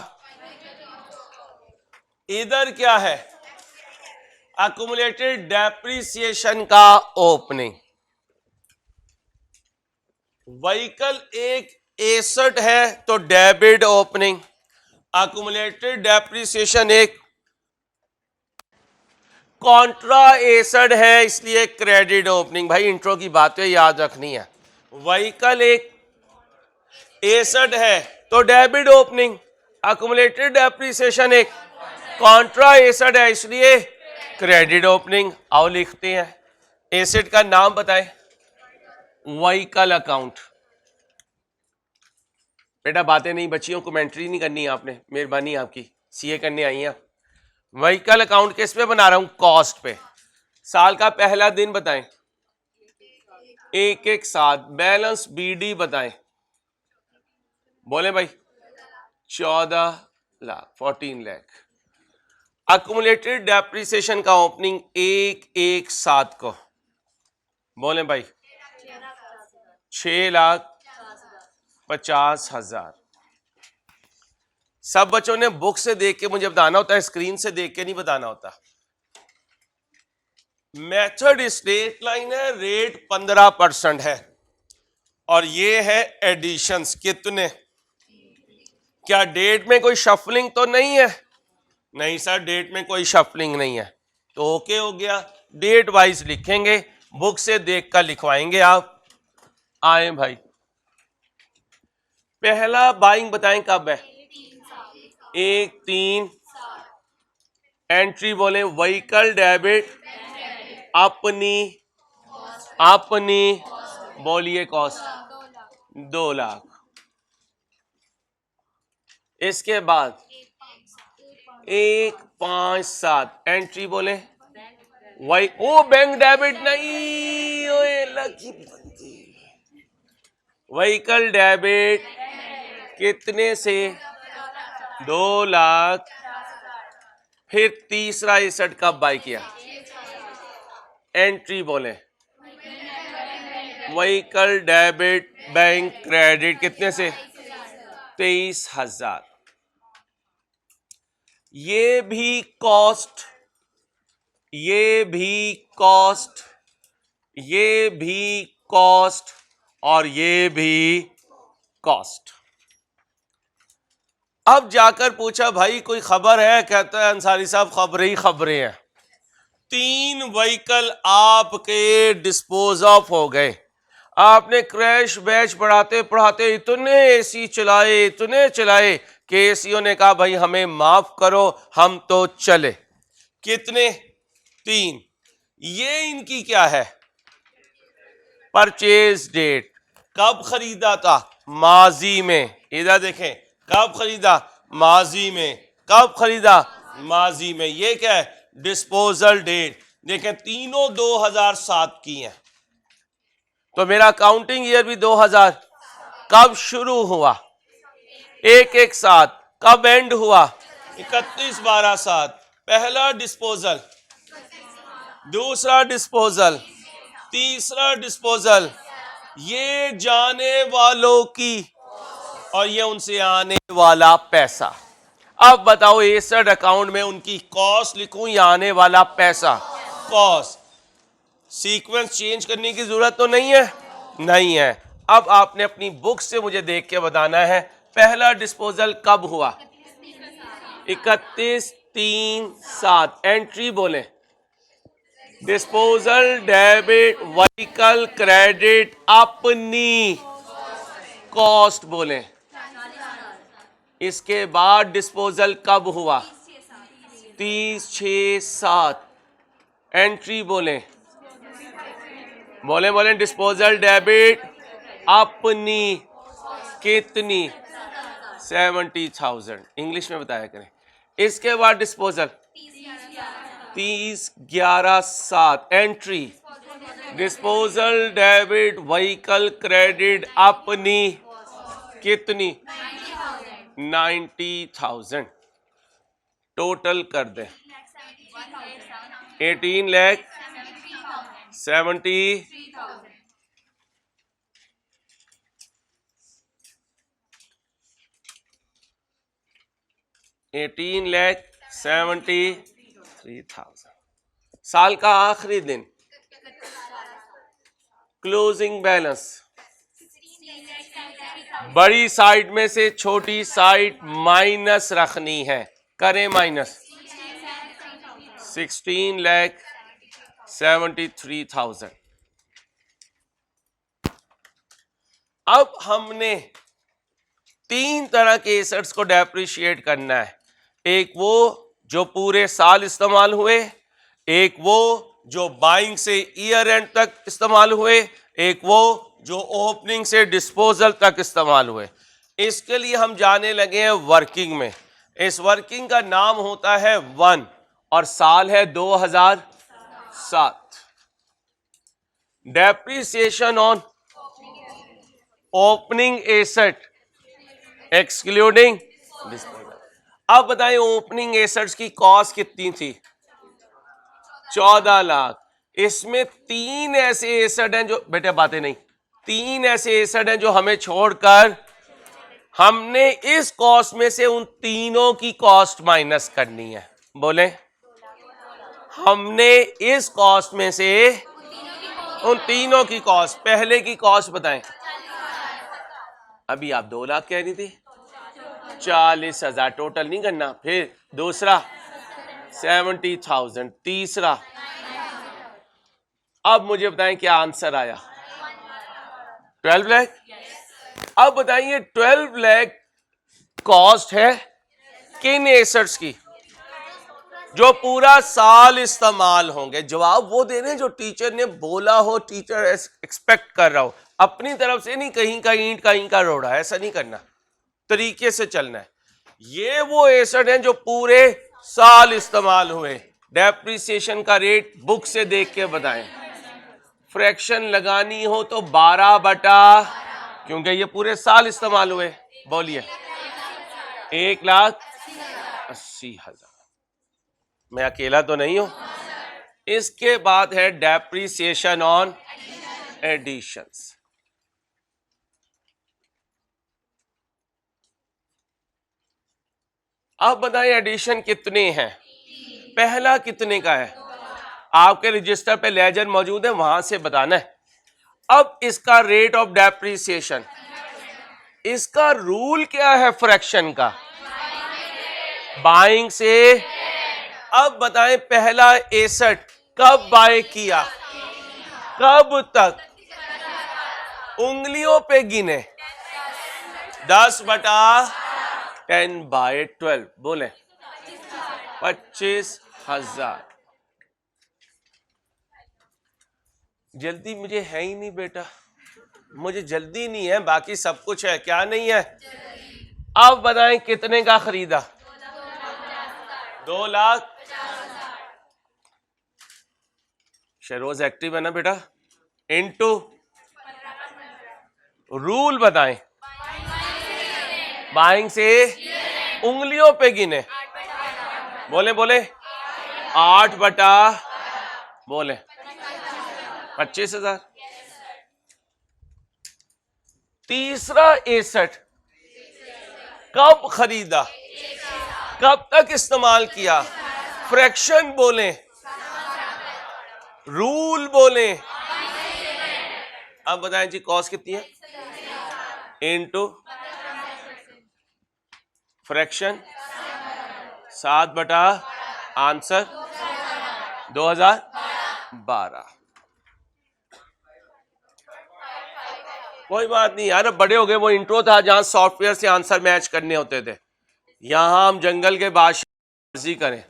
इधर क्या है? अक्यूमुलेटेड डेप्रिसिएशन का ओपनिंग। व्हीकल एक एसेट है तो डेबिट ओपनिंग, अक्यूमुलेटेड डेप्रिसिएशन एक कॉन्ट्रा एसेट है, इसलिए क्रेडिट ओपनिंग। भाई इंट्रो की बातें याद रखनी है। व्हीकल एक एसेट है तो डेबिट ओपनिंग, अक्यूमुलेटेड डेप्रिसिएशन एक कॉन्ट्रा एसेट है, इसलिए क्रेडिट ओपनिंग। आओ लिखते हैं। एसेट का नाम बताएं। Vehicle account. बेटा बातें नहीं, बच्चियों कमेंट्री नहीं करनी आपने, मेहरबानी आपकी, सीए करने आई हैं। व्हीकल अकाउंट किस पे बना रहा हूं? कॉस्ट पे। साल का पहला दिन बताएं। 1/1/7। बैलेंस बीडी बताएं। बोले भाई 14 लाख, 14 लाख। अक्यूमुलेटेड डेप्रिसिएशन का ओपनिंग 1/1/7 को। बोले भाई 6,50,000। सब बच्चों ने बुक से देख के मुझे बताना होता है, स्क्रीन से देख के नहीं बताना होता। मेथड स्ट्रेट लाइन है, रेट 15% है, और ये है एडिशंस। कितने? क्या डेट में कोई शफलिंग तो नहीं है? नहीं सर, डेट में कोई शफलिंग नहीं है, तो ओके हो गया। डेट वाइज लिखेंगे, बुक से देखकर लिखवाएंगे आप। आए भाई, पहला बाइंग बताएं कब है? 1/3। एंट्री बोले व्हीकल डेबिट अपनी बोलिए कॉस्ट 2 लाख। इसके बाद 1/5/7 एंट्री बोले वही। ओ बैंक डेबिट नहीं, ओए लकी बंदी। व्हीकल डेबिट कितने से? 2 लाख। फिर तीसरा एसेट कब बाय किया? एंट्री बोले। व्हीकल डेबिट बैंक क्रेडिट कितने से? 23,000। ये भी कॉस्ट, ये भी कॉस्ट, ये भी कॉस्ट और ये भी कॉस्ट। अब जाकर पूछा भाई कोई खबर है? कहता है अंसारी साहब खबरें ही खबरें हैं। 3 व्हीकल आपके डिस्पोज ऑफ हो गए। आपने क्रैश बैच पढ़ाते पढ़ाते इतने एसी चलाए, इतने चलाए कि एसीओ ने कहा भाई हमें माफ करो, हम तो चले। कितने? 3। ये इनकी क्या है? Purchase date. कब खरीदा था? माजी में। इधर देखें, कब खरीदा? माजी में। कब खरीदा? माजी में। ये क्या है? Disposal date. देखें तीनों 2007 की हैं, तो मेरा काउंटिंग ईयर भी 2000। कब शुरू हुआ? 1/1/7। कब एंड हुआ? 31/12/7। पहला डिस्पोजल, दूसरा डिस्पोजल, तीसरा डिस्पोजल। ये जाने वालों की और ये उनसे आने वाला पैसा। अब बताओ एसेट अकाउंट में उनकी कॉस्ट लिखूं या आने वाला पैसा? कॉस्ट। सीक्वेंस चेंज करने की जरूरत तो नहीं है? नहीं है। अब आपने अपनी बुक से मुझे देख के बताना है पहला डिस्पोजल कब हुआ? 31/3/7। एंट्री बोले। डिस्पोजल डेबिट व्हीकल क्रेडिट अपनी कॉस्ट बोले। इसके बाद डिस्पोजल कब हुआ? 30/6/7। एंट्री बोले। बोले बोले डिस्पोजल डेबिट अपनी कितनी? 70,000। इंग्लिश में बताया करें। इसके बाद disposal 30/11/7। Entry disposal debit vehicle credit अपनी कितनी? 90,000। टोटल कर दे। 18,70,000। 18,73,000। साल का आखिरी दिन क्लोजिंग बैलेंस। बड़ी साइड में से छोटी साइड माइनस रखनी है। करें माइनस। 16,73,000। अब हमने 3 तरह के एसेट्स को डेप्रिशिएट करना है। एक वो जो पूरे साल इस्तेमाल हुए, एक वो जो बाइंग से ईयर एंड तक इस्तेमाल हुए, एक वो जो ओपनिंग से डिस्पोजल तक इस्तेमाल हुए। इसके लिए हम जाने लगे हैं वर्किंग में। इस वर्किंग का नाम होता है 1 और साल है 2007। Depreciation on opening asset excluding disposal. अब बताएं ओपनिंग एसेट्स की कॉस्ट कितनी थी? 14 लाख। इसमें 3 ऐसे एसेट हैं जो, बेटे बातें नहीं, 3 ऐसे एसेट हैं जो हमें छोड़कर हमने इस कॉस्ट में से उन तीनों की कॉस्ट माइनस करनी है। बोले हमने इस कॉस्ट में से उन तीनों की कॉस्ट, पहले की कॉस्ट बताएं। अभी आप 2 लाख कह रही थी, 40,000 टोटल नहीं करना। फिर दूसरा 70,000, तीसरा। अब मुझे बताएं क्या आंसर आया? 12 लाख। अब बताइए 12 लाख कॉस्ट है किन एसेट्स की जो पूरा साल इस्तेमाल होंगे? जवाब वो दे रहे हैं जो टीचर ने बोला हो, टीचर एक्सपेक्ट कर रहा हो। अपनी तरफ से नहीं कहीं का ईंट कहीं का रोड़ा, ऐसा नहीं करना, तरीके से चलना है। ये वो एसेट हैं जो पूरे साल इस्तेमाल हुए। डेप्रिसिएशन का रेट बुक से देख के बताएं। फ्रैक्शन लगानी हो तो 12/, क्योंकि ये पूरे साल इस्तेमाल हुए। बोलिए 1,80,000। मैं अकेला तो नहीं हूं। इसके बाद है डेप्रीसिएशन ऑन एडिशंस। अब बताएं एडिशन कितने हैं। पहला कितने का है, आपके रजिस्टर पे लेजर मौजूद है, वहां से बताना है। अब इसका रेट ऑफ डेप्रीसिएशन, इसका रूल क्या है फ्रैक्शन का, बाइंग से। अब बताएं पहला एसेट कब बाय किया, कब तक, उंगलियों पे गिने, 10/10/12। बोले 25,000। जल्दी मुझे है ही नहीं बेटा, मुझे जल्दी नहीं है, बाकी सब कुछ है, क्या नहीं है। अब बताएं कितने का खरीदा, 2 लाख। शेरोज एक्टिव है ना बेटा। इनटू रूल बताएं, बाइंग से उंगलियों पे गिने, बोले 8 बोले 25,000। तीसरा एसेट कब खरीदा, कब तक इस्तेमाल किया, फ्रैक्शन बोले, रूल बोले। अब बताएं जी कॉस्ट कितनी है, इनटू फ्रैक्शन 7 आंसर 2012। कोई बात नहीं यार, अब बड़े हो गए। वो इंट्रो था जहां सॉफ्टवेयर से आंसर मैच करने होते थे, यहां हम जंगल के बादशाह करें।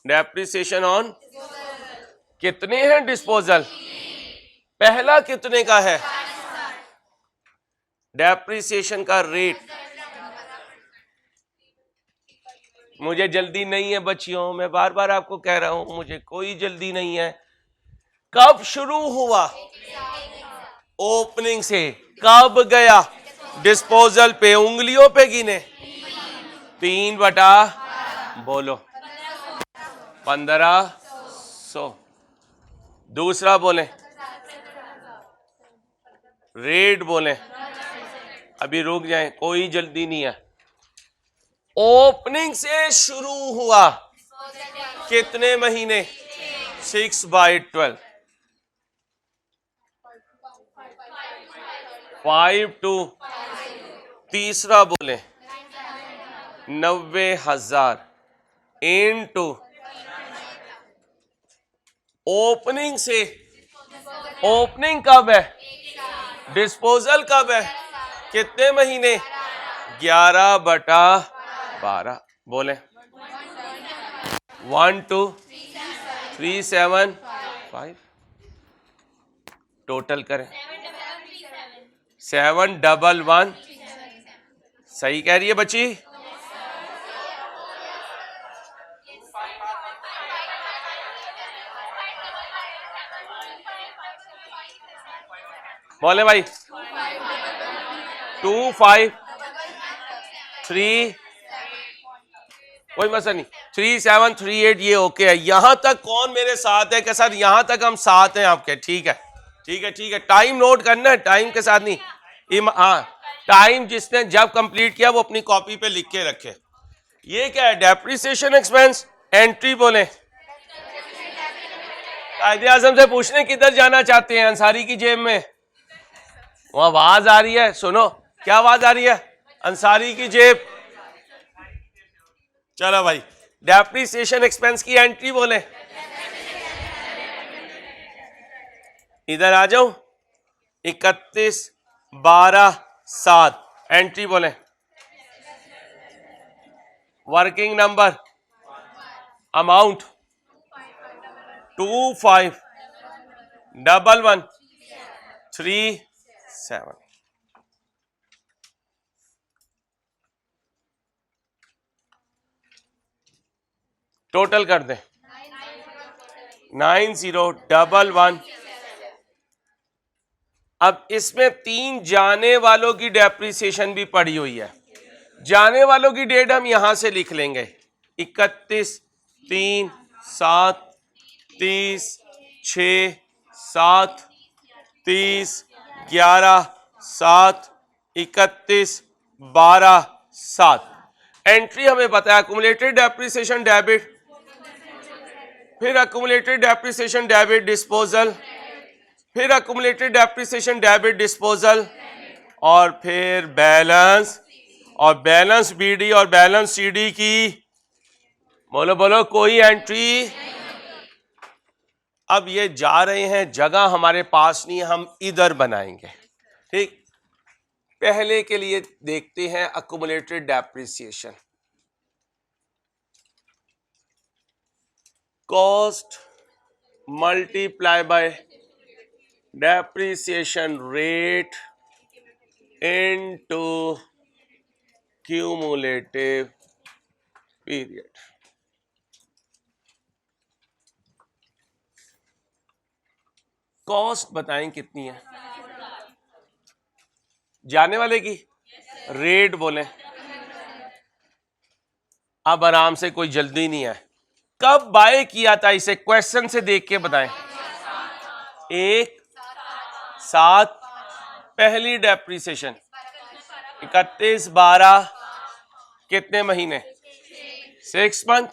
डेप्रिसिएशन ऑन कितने हैं डिस्पोजल, पहला कितने का है, डेप्रिसिएशन का रेट। मुझे जल्दी नहीं है बच्चियों, मैं बार बार आपको कह रहा हूं, मुझे कोई जल्दी नहीं है। कब शुरू हुआ, ओपनिंग से। कब गया, डिस्पोजल पे, उंगलियों पे गिने, 3 बोलो 1500। दूसरा बोले रेट बोले, अभी रुक जाएं, कोई जल्दी नहीं है। ओपनिंग से शुरू हुआ, कितने महीने, 6/12, 5 तीसरा बोले 90,000 इनटू ओपनिंग से, ओपनिंग कब है, डिस्पोजल कब है, कितने महीने, 11/12। बोले 12375। टोटल करें 711। सही कह रही है बच्ची। बोले भाई 253, कोई मसला नहीं, 3738 ये ओके है। यहां तक कौन मेरे साथ है कि सर यहां तक हम साथ हैं आपके, ठीक है ठीक है ठीक है। टाइम नोट करना है, टाइम के साथ नहीं। हाँ, टाइम जिसने जब कंप्लीट किया वो अपनी कॉपी पे लिख के रखे। ये क्या है, डेप्रिसिएशन एक्सपेंस। एंट्री बोले, कायदे आजम से पूछने किधर जाना चाहते हैं, अंसारी की जेब में। वो आवाज आ रही है, सुनो क्या आवाज आ रही है, अंसारी की जेब। चलो भाई, डेप्रिसिएशन एक्सपेंस की एंट्री बोले, इधर आ जाओ। 31/12/7 एंट्री बोले, वर्किंग नंबर, अमाउंट 25111337। टोटल कर दें 9011 अब इसमें 3 जाने वालों की डेप्रिसिएशन भी पड़ी हुई है। जाने वालों की डेट हम यहां से लिख लेंगे 31 3 7 30 6 7 30 11 7 31 12 7। एंट्री हमें पता है अक्यूमुलेटेड डेप्रिसिएशन डेबिट, फिर अक्यूमुलेटेड डेप्रिसिएशन डेबिट डिस्पोजल, फिर अक्यूमुलेटेड डेप्रिसिएशन डेबिट डिस्पोजल, और फिर बैलेंस, और बैलेंस बीडी और बैलेंस सीडी की बोलो बोलो कोई एंट्री। अब ये जा रहे हैं, जगह हमारे पास नहीं है, हम इधर बनाएंगे। ठीक, पहले के लिए देखते हैं accumulated depreciation. Cost multiply by depreciation rate into cumulative period. Cost बताएं कितनी है जाने वाले की, रेट बोलें। अब आराम से, कोई जल्दी नहीं है। कब बाय किया था इसे, क्वेश्चन से देख के बताएं। 1 7 पहली डेप्रिसिएशन 31 12 कितने महीने, 6 मंथ।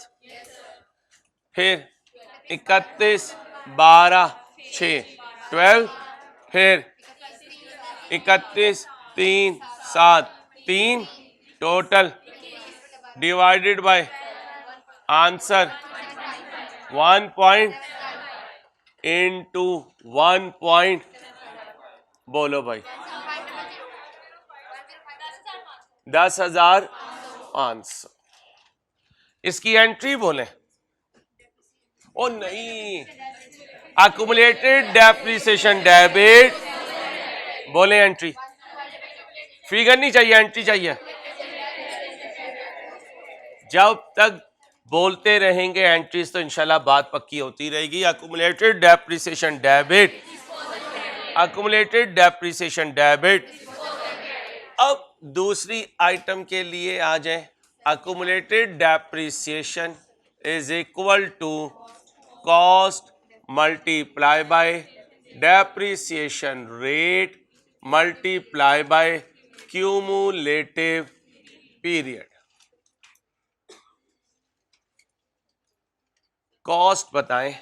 फिर 31 12 6 12, फिर 31 3 7 3 total divided by answer 1 point into 1 point, बोलो भाई 10,500। इसकी एंट्री बोले। ओ नहीं, अक्यूमुलेटेड डेप्रिसिएशन डेबिट बोले एंट्री। फिगर नहीं चाहिए, एंट्री चाहिए। जब तक बोलते रहेंगे एंट्रीज तो इंशाल्लाह बात पक्की होती रहेगी। Accumulated depreciation debit, accumulated depreciation debit. अब दूसरी आइटम के लिए आ जाए। Accumulated depreciation is equal to cost multiply by depreciation rate multiply by cumulative period. Cost बताएं,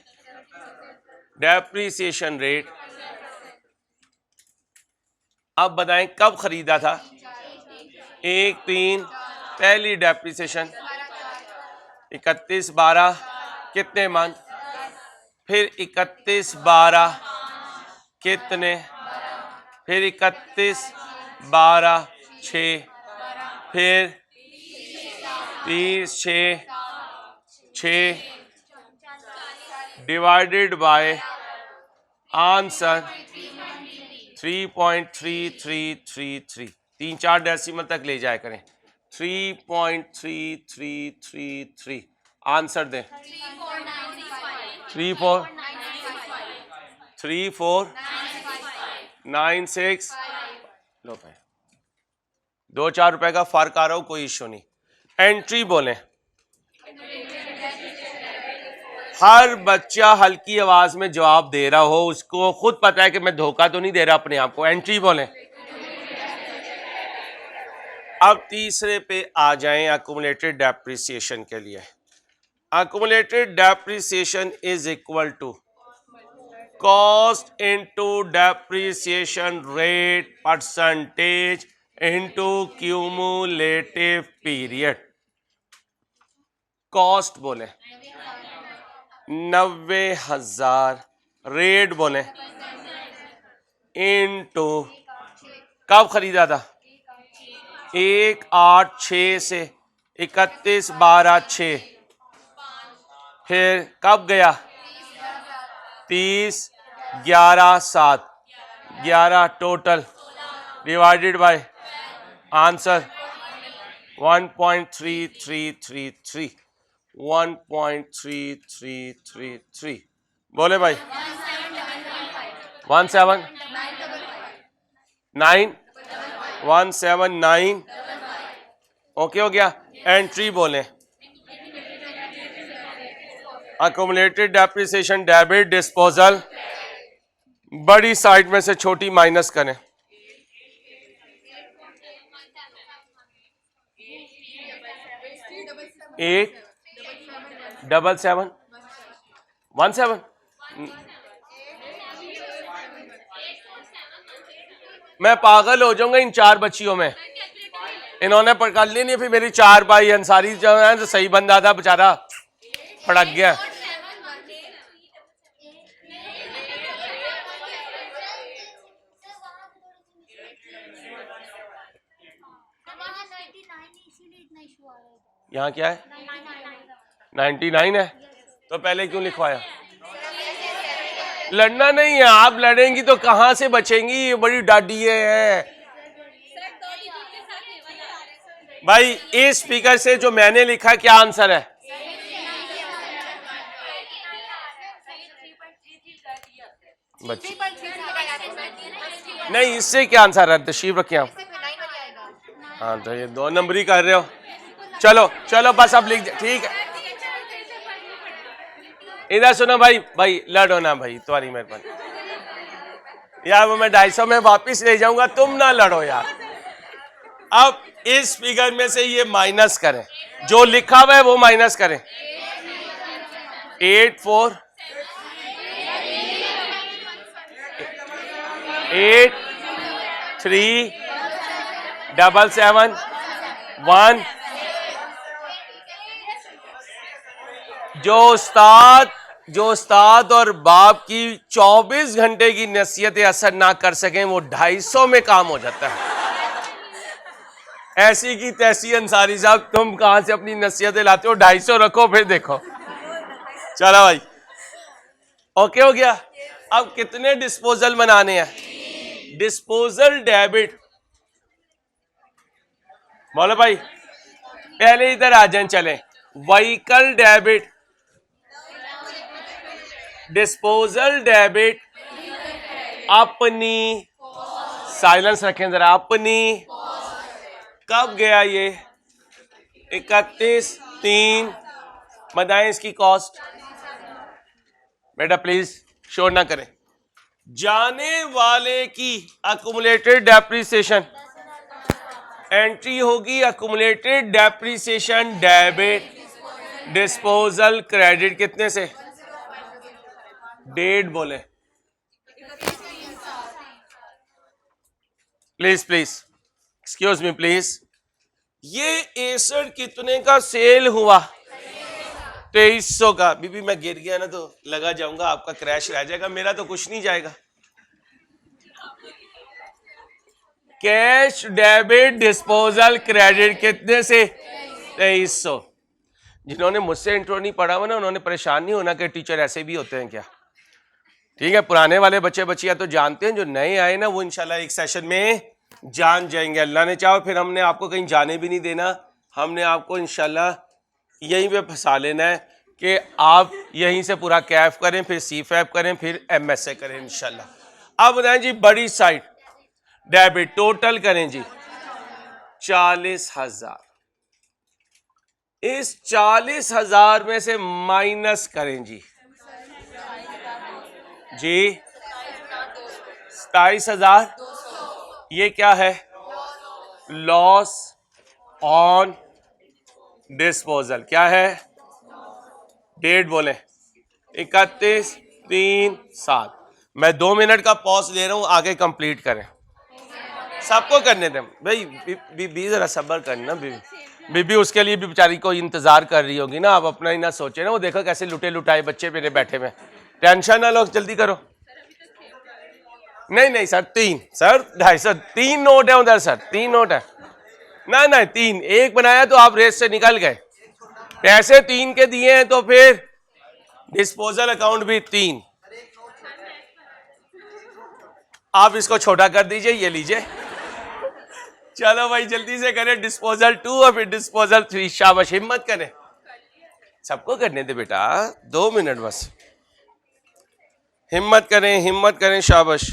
डेप्रिसिएशन रेट। अब बताएं कब खरीदा था। 1 3 पहली डेप्रिसिएशन 31 12 कितने मंथ, फिर 31 12 कितने, फिर 31 12 6, फिर 30 6 डिवाइडेड बाय आंसर 3.3333। 3-4 डेसिमल तक ले जाया करें। 3.3333 आंसर दें। 3496। लो भाई 2-4 रुपए का फर्क आ रहा हो, कोई इश्यू नहीं। एंट्री बोलें। हर बच्चा हल्की आवाज में जवाब दे रहा हो, उसको खुद पता है कि मैं धोखा तो नहीं दे रहा अपने आप को। एंट्री बोलें। अब तीसरे पे आ जाएं, अक्यूमुलेटेड डेप्रिसिएशन के लिए। Accumulated depreciation is equal to cost into depreciation rate percentage into cumulative period. Cost बोले 90,000, रेट बोले इनटू कब खरीदा था 1 8 6 से 31 12 6, फिर कब गया 30 11 7 11 टोटल डिवाइडेड बाय आंसर 1.3333 1.3333। बोले भाई 17 9179। ओके हो गया। एंट्री बोलें, अकोमुलेटेड डेप्रिसिएशन डेबिट डिस्पोजल, बड़ी साइड में से छोटी माइनस करें। 87717। मैं पागल हो जाऊंगा इन 4 बच्चियों में। इन्होंने पकड़ ली नहीं, फिर मेरी 4 भाई अंसारी जो है तो सही बंदा था बेचारा, फड़क गया। यहाँ क्या है? 99 है, तो पहले क्यों लिखवाया? लड़ना नहीं है, आप लड़ेंगी तो कहां से बचेंगी, ये बड़ी डाडिये है भाई। इस स्पीकर से जो मैंने लिखा क्या आंसर है? नहीं, इससे क्या आंसर है? तशरीफ रखिए आप। हाँ तो ये 2 नंबरी कर रहे हो। चलो चलो बस अब लिख, ठीक है। इधर सुनो भाई, भाई लड़ो ना भाई, तुम्हारी मेहरबानी यार, वो मैं 250 में वापस ले जाऊंगा, तुम ना लड़ो यार। अब इस फिगर में से ये माइनस करें, जो लिखा हुआ है वो माइनस करें। 837771। जो उस्ताद और बाप की 24 घंटे की नसीहतें असर ना कर सकें, वो 250 में काम हो जाता है। ऐसी की तैसी अंसारी साहब, तुम कहां से अपनी नसीहतें लाते हो? 250 रखो, फिर देखो। चलो भाई, ओके हो गया। अब कितने डिस्पोजल बनाने हैं? डिस्पोजल डेबिट बोलो भाई, पहले इधर आ जाए, चले। व्हीकल डेबिट, डिस्पोजल डेबिट, अपनी, साइलेंस रखें जरा, अपनी। कब गया ये? 31/3। बताएं इसकी कॉस्ट। बेटा प्लीज शोर ना करें। जाने वाले की अकुमुलेटेड डेप्रिसिएशन एंट्री होगी, accumulated depreciation debit disposal credit. कितने से? 1.5 बोले please please, excuse me please. ये एसड कितने का सेल हुआ? 2300 का। बीबी मैं गिर गया ना तो लगा जाऊंगा, आपका क्रैश रह जाएगा, मेरा तो कुछ नहीं जाएगा। कैश डेबिट डिस्पोजल क्रेडिट कितने से? 2300। जिन्होंने मुझसे इंट्रो नहीं पढ़ा हुआ ना, उन्होंने परेशान नहीं होना कि टीचर ऐसे भी होते हैं क्या। ठीक है, पुराने वाले बच्चे बच्चियां तो जानते हैं, जो नए आए ना वो इंशाल्लाह एक सेशन में जान जाएंगे, अल्लाह ने चाहो। फिर हमने आपको कहीं जाने भी नहीं देना, हमने आपको इंशाल्लाह यहीं पे फंसा लेना है कि आप यहीं से पूरा कैफ करें, फिर सीफैप करें, फिर एमएसए करें इंशाल्लाह। अब बताएं जी, बड़ी साइड डेबिट टोटल करें जी 40,000। इस 40,000 में से माइनस करें जी 27,000। ये क्या है? Loss on disposal. क्या है? डेट बोले 31/3/7। मैं 2 मिनट का पॉज ले रहा हूं, आगे कंप्लीट करें। सबको करने दें भाई। बीबी जरा सब्र करना, बीबी उसके लिए भी बेचारी को इंतजार कर रही होगी ना। आप अपना ही ना सोचे ना, वो देखो कैसे लुटे लुटाए बच्चे मेरे बैठे हुए। टेंशन ना लो, जल्दी करो। नहीं नहीं सर, 3 सर 250 3 नोट है उधर सर, 3 नोट है ना। नहीं 3, 1 बनाया तो आप रेस से निकल गए। पैसे 3 के दिए हैं तो फिर डिस्पोजल अकाउंट भी 3। आप इसको छोटा कर दीजिए, ये लीजिए। चलो भाई जल्दी से करें। डिस्पोजल 2 और फिर डिस्पोजल 3। शाबाश, हिम्मत करें, सबको करने दे बेटा, 2 मिनट बस। हिम्मत करें, हिम्मत करें, शाबाश।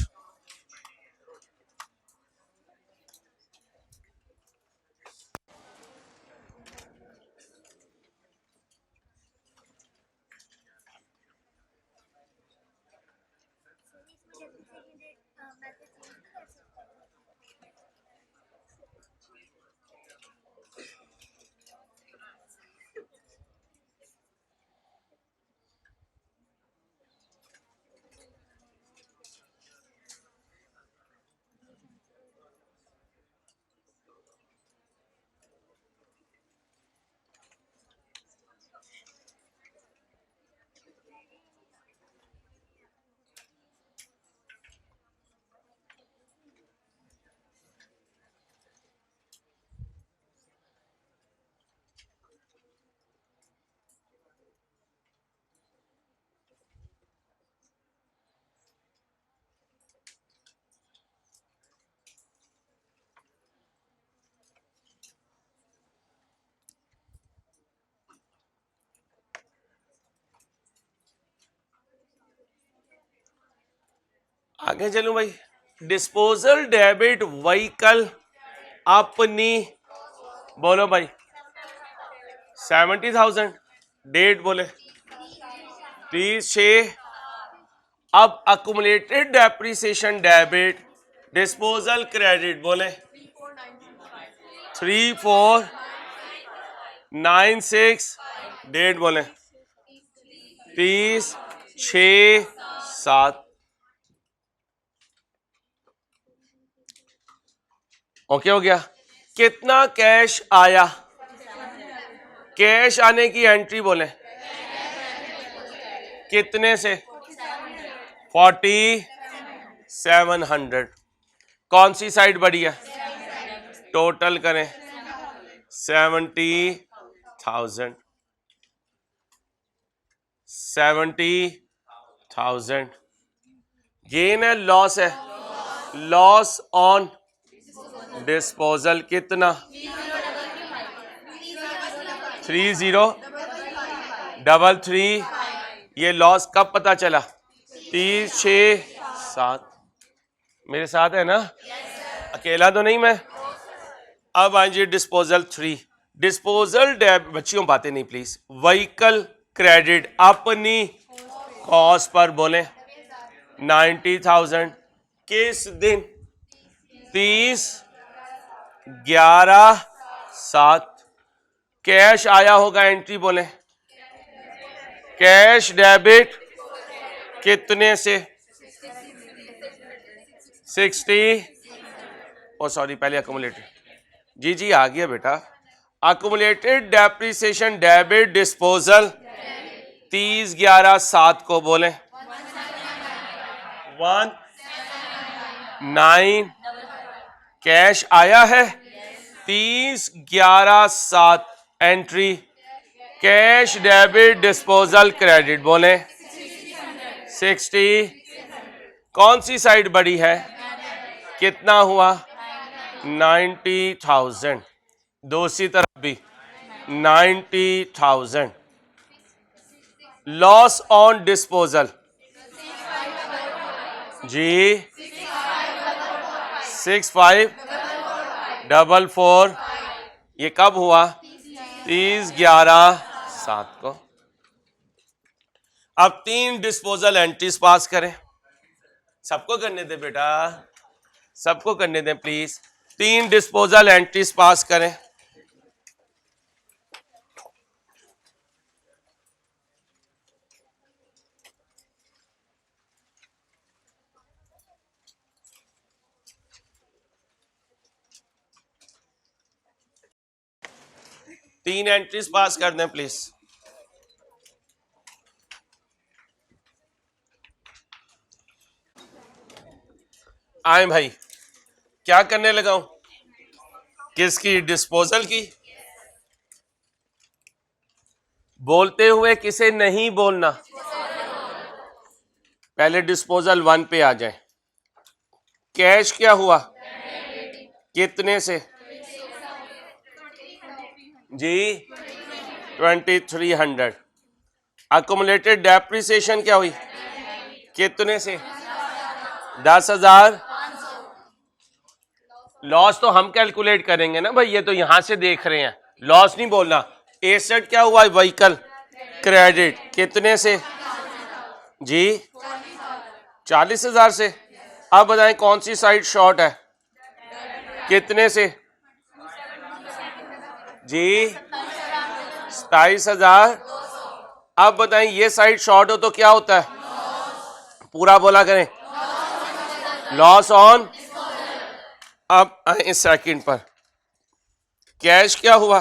आगे चलूं भाई। डिस्पोजल डेबिट व्हीकल अपनी, बोलो भाई 70,000। डेट बोले 30/6। अब accumulated depreciation debit disposal credit बोले 3496। डेट बोले 30/6/7। ओके हो गया। कितना कैश आया? कैश आने की एंट्री बोले कितने से? 4700। कौन सी साइड बड़ी है? टोटल करें 70,000। 70,000। गेन है लॉस है? लॉस ऑन डिस्पोजल कितना? 3033। ये लॉस कब पता चला? 30/6/7। मेरे साथ है ना? अकेला तो नहीं मैं। अब आइए डिस्पोजल 3। डिस्पोजल डेब, बच्चियों बातें नहीं प्लीज। व्हीकल क्रेडिट अपनी कॉस्ट पर बोले 90,000। किस दिन? 30/11/7। कैश आया होगा, एंट्री बोले कैश डेबिट कितने से? 60। ओ सॉरी, पहले अकुमुलेटेड। जी आ गया बेटा। अकुमुलेटेड डेप्रिसिएशन डेबिट डिस्पोजल 30/11/7 को बोले 19। कैश आया है 30/11/7। Entry cash debit disposal credit बोले 60। कौन सी साइड बड़ी है? कितना हुआ? 90,000। दूसरी तरफ भी 90,000। लॉस ऑन डिस्पोजल जी 6544। ये कब हुआ? 30/11/7 को। अब 3 डिस्पोजल एंट्रीज पास करें। सबको करने दे बेटा, सबको करने दें प्लीज। 3 डिस्पोजल एंट्रीज पास करें। तीन एंट्रीज पास कर दें प्लीज। आए भाई, क्या करने लगा हूं? किसकी? डिस्पोजल की। बोलते हुए किसे नहीं बोलना। पहले डिस्पोजल 1 पे आ जाए। कैश क्या हुआ? कितने से जी? 2300। अकुमुलेटेड डेप्रिसिएशन क्या हुई? कितने से? 10,000। लॉस तो हम कैलकुलेट करेंगे ना भाई, ये तो यहां से देख रहे हैं, लॉस नहीं बोलना। एसेट क्या हुआ? व्हीकल क्रेडिट कितने से जी? 40,000 से। अब बताएं कौन सी साइड शॉर्ट है, कितने से जी? 27,000। अब बताएं ये साइड शॉर्ट हो तो क्या होता है, पूरा बोला करें, लॉस ऑन। अब आए सेकंड पर, कैश क्या हुआ,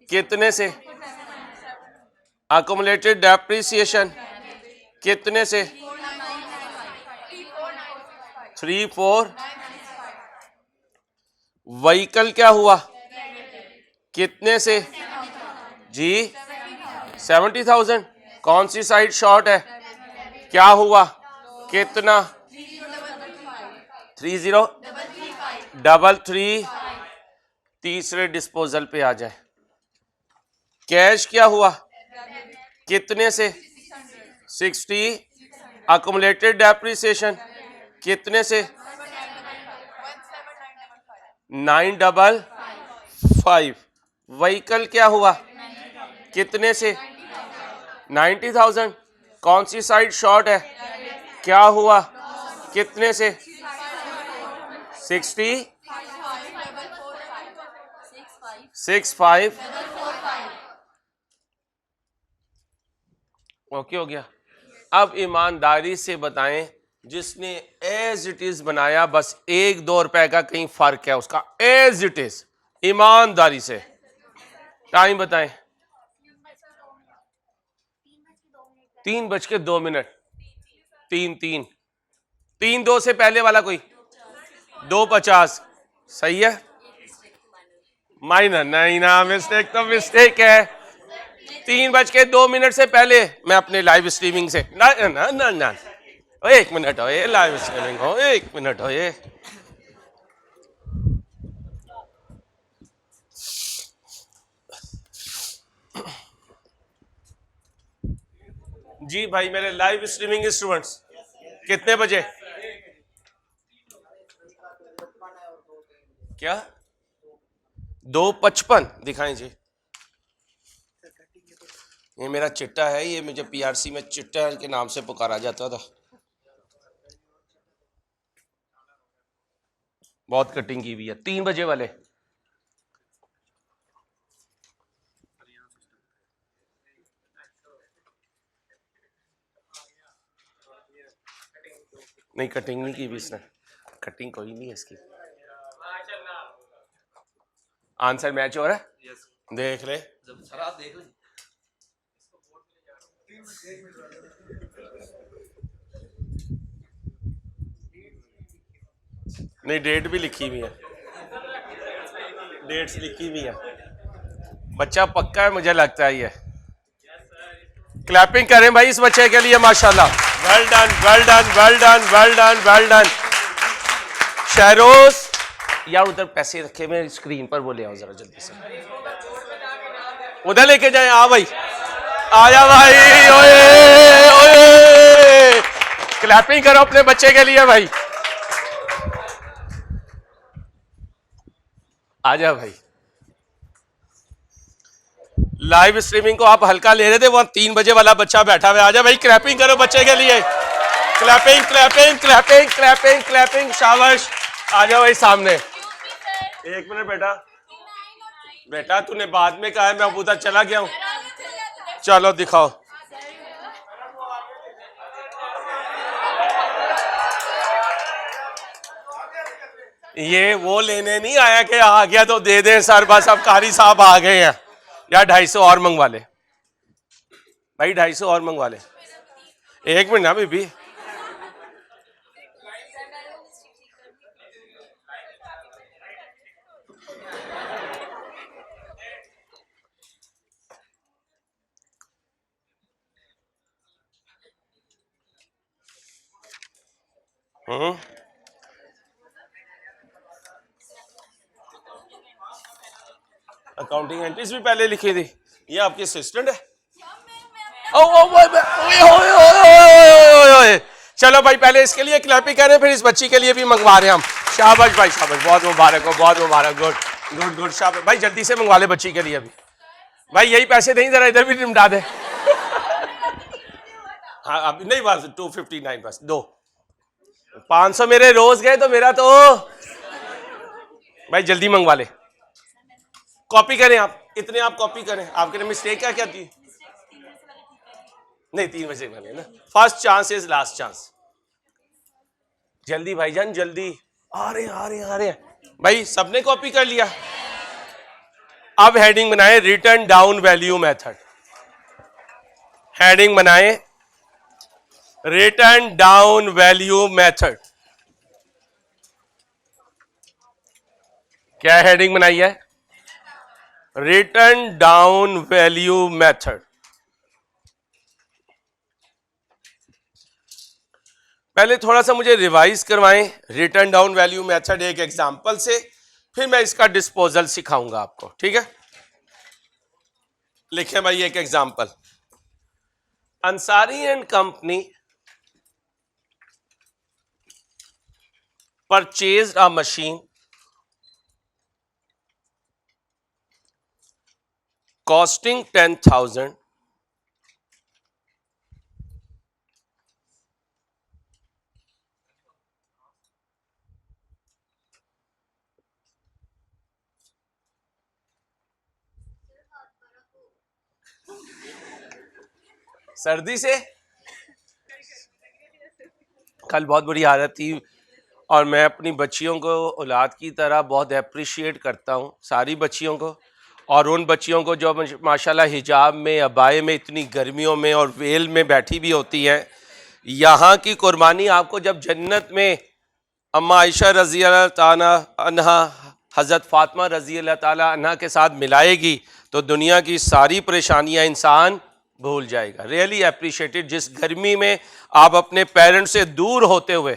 कितने से, अकोमुलेटेड डेप्रिसिएशन कितने से, 3,4। व्हीकल क्या हुआ, कितने से जी? 70,000। कौन सी साइड शॉर्ट है, क्या हुआ, कितना, 30,333। तीसरे डिस्पोजल पे आ जाए, कैश क्या हुआ, कितने से, 60। अकोमुलेटेड डेप्रिसिएशन कितने से, 955। व्हीकल क्या हुआ, कितने से, 90,000। कौन सी साइड शॉर्ट है, क्या हुआ, कितने से, 65। ओके हो गया। अब ईमानदारी से बताएं, जिसने एज इट इज बनाया, बस 1-2 रुपए का कहीं फर्क है उसका, एज इट इज, ईमानदारी से टाइम बताएं। 3:02। 3:2 से पहले वाला कोई, 2:50 सही है। माइनर नहीं ना, मिस्टेक तो मिस्टेक है। 3:02 से पहले मैं अपने लाइव स्ट्रीमिंग से ना ना ना ना, 1 मिनट हो ये, लाइव स्ट्रीमिंग हो, 1 मिनट हो ये। जी भाई मेरे लाइव स्ट्रीमिंग स्टूडेंट्स कितने बजे, क्या 2:55 दिखाएं जी। ये मेरा चिट्टा है, ये मुझे पीआरसी में चिट्टा के नाम से पुकारा जाता था। बहुत कटिंग की हुई है। 3 बजे वाले, नहीं कटिंग नहीं की भी इसने, कटिंग कोई नहीं है इसकी। आंसर मैच हो रहा है, देख ले देख ले। नहीं डेट भी लिखी हुई है, डेट्स लिखी हुई है। बच्चा पक्का है मुझे लगता है ये। क्लैपिंग करें भाई इस बच्चे के लिए, माशाल्लाह, well done well done well done well done well done. Shahroz यार उधर पैसे रखे मेरी स्क्रीन पर, बोले आओ जरा जल्दी से, उधर लेके जाए। आ भाई, आया भाई, ओए ओए, क्लैपिंग करो अपने बच्चे के लिए भाई, आजा भाई। लाइव स्ट्रीमिंग को आप हल्का ले रहे थे, वहां 3 बजे वाला बच्चा बैठा हुआ, आजा भाई क्लैपिंग करो बच्चे के लिए, clapping clapping clapping clapping clapping, शाबाश। आजा भाई सामने। 1 मिनट बेटा, बेटा तूने बाद में कहा है, मैं अब उधर चला गया हूं। चलो दिखाओ, ये वो लेने नहीं आया कि आ गया तो दे दे सर, बस अब कारी साहब आ गए हैं यार, 250 और मंगवा ले भाई, 250 और मंगवा ले। 1 मिनट ना बीबी, अकाउंटिंग एंट्रीज भी पहले लिखी थी। ये आपकी असिस्टेंट है। चलो भाई पहले इसके लिए क्लैपिंग करें, फिर इस बच्ची के लिए भी मंगवा रहे हैं हम। शाबाश भाई शाबाश, बहुत मुबारक हो, बहुत मुबारक, गुड गुड गुड, शाबाश भाई। जल्दी से मंगवा ले बच्ची के लिए भी भाई, यही पैसे नहीं जरा इधर भी निपटा दे। हाँ अभी नहीं, बस 259 बस दो। 500 मेरे रोज गए तो मेरा तो भाई जल्दी मंगवा ले। कॉपी करें आप, इतने आप कॉपी करें। आपके मिस्टेक क्या क्या थी? नहीं 3 बजे बने ना। First chance is last chance. जल्दी भाईजान जल्दी। आ रहे आ रहे आ रहे भाई, सबने कॉपी कर लिया। अब हेडिंग बनाए return down value method. Heading बनाए रिटर्न डाउन वैल्यू मेथड। क्या हेडिंग बनाई है? Return down value method. पहले थोड़ा सा मुझे रिवाइज करवाएं रिटर्न डाउन वैल्यू मेथड एक एग्जांपल से, फिर मैं इसका डिस्पोजल सिखाऊंगा आपको, ठीक है? लिखें भाई एक example. Ansari and company purchased a machine costing 10,000 सर्दी से कल बहुत बुरी हालत थी, और मैं अपनी बच्चियों को औलाद की तरह बहुत अप्रिशिएट करता हूँ, सारी बच्चियों को, और उन बच्चियों को जो माशाल्लाह हिजाब में अबाए में इतनी गर्मियों में और वेल में बैठी भी होती हैं। यहाँ की कुर्बानी आपको जब जन्नत में अम्मा आयशा रजी अल्लाह ताला अन्हा हज़रत फातिमा रजी अल्लाह ताला अन्हा के साथ मिलाएगी तो दुनिया की सारी परेशानियाँ इंसान भूल जाएगा। Really appreciated. जिस गर्मी में आप अपने पेरेंट्स से दूर होते हुए,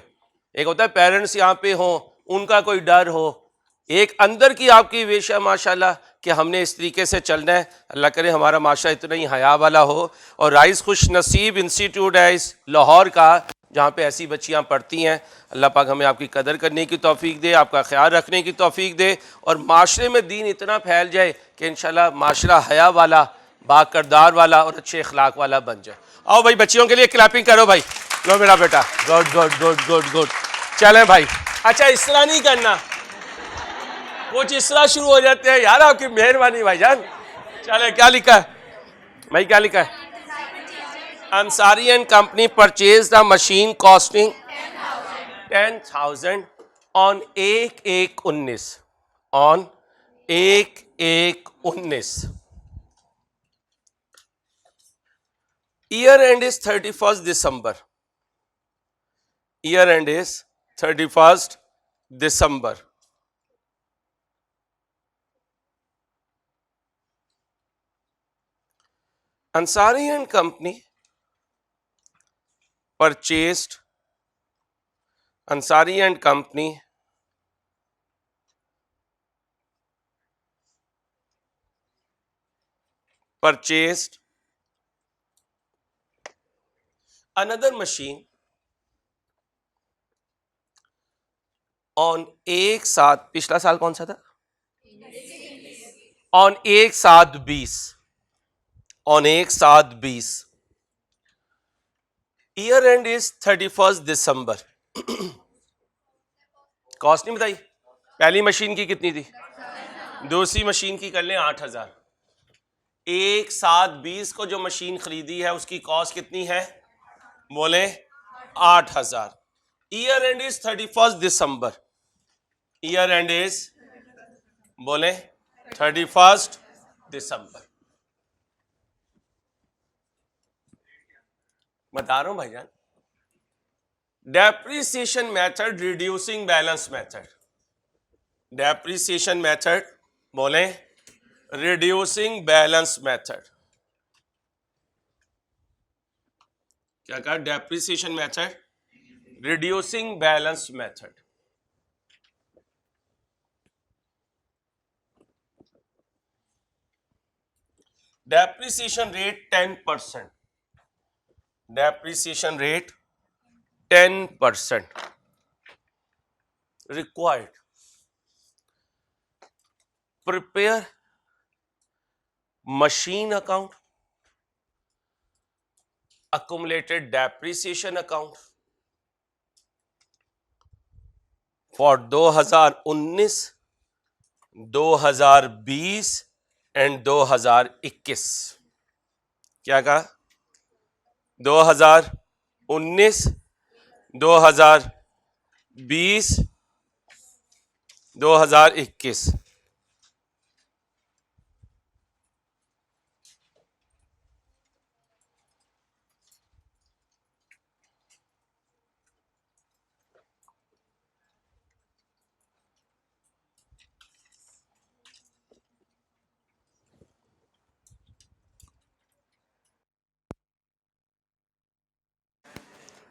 एक होता है पेरेंट्स यहाँ पे हो, उनका कोई डर हो, एक अंदर की आपकी विश है माशाल्लाह कि हमने इस तरीके से चलना है। अल्लाह करे हमारा माशा इतना ही हया वाला हो। और राइस खुश नसीब इंस्टीट्यूट है इस लाहौर का, जहाँ पे ऐसी बच्चियाँ पढ़ती हैं। अल्लाह पाक हमें आपकी कदर करने की तौफीक दे, आपका ख्याल रखने की तौफीक दे, और माशरे में दीन इतना फैल जाए कि इंशाल्लाह माशरा हया वाला, बाकरदार वाला और अच्छे अखलाक वाला बन जाए। आओ भाई बच्चियों के लिए क्लैपिंग करो भाई। लो मेरा बेटा, good good good good good. चलें भाई। अच्छा इस तरह नहीं करना, कुछ इस तरह शुरू हो जाते हैं। यार आपकी मेहरबानी भाईजान। चले क्या लिखा है भाई, क्या लिखा है? Ansari and company purchase the machine costing 10,000 on 1/1/19, on 1/1/19। Year and is 31st December। Year and is 31st December। Ansari and company purchased Ansari and company purchased another machine on 1/7, पिछला साल कौन सा था? on 1/7/20, on 1/7/20। Year and is 31st December। Cost नहीं बताई। पहली machine की कितनी थी? दूसरी मशीन की कर लें 8,000। 1/7/20 को जो मशीन खरीदी है उसकी कॉस्ट कितनी है? बोले 8,000। Year and is 31st December। Year and is बोले 31st December। बता रहा हूं भाईजान। Depreciation method, reducing balance method. Depreciation method बोले रिड्यूसिंग बैलेंस मेथड। क्या कहा? Depreciation method, reducing balance method. Depreciation rate 10%। Depreciation rate 10% required। prepare machine account accumulated depreciation account for 2019, 2020 and 2021। क्या कहा? 2019, 2020, 2021।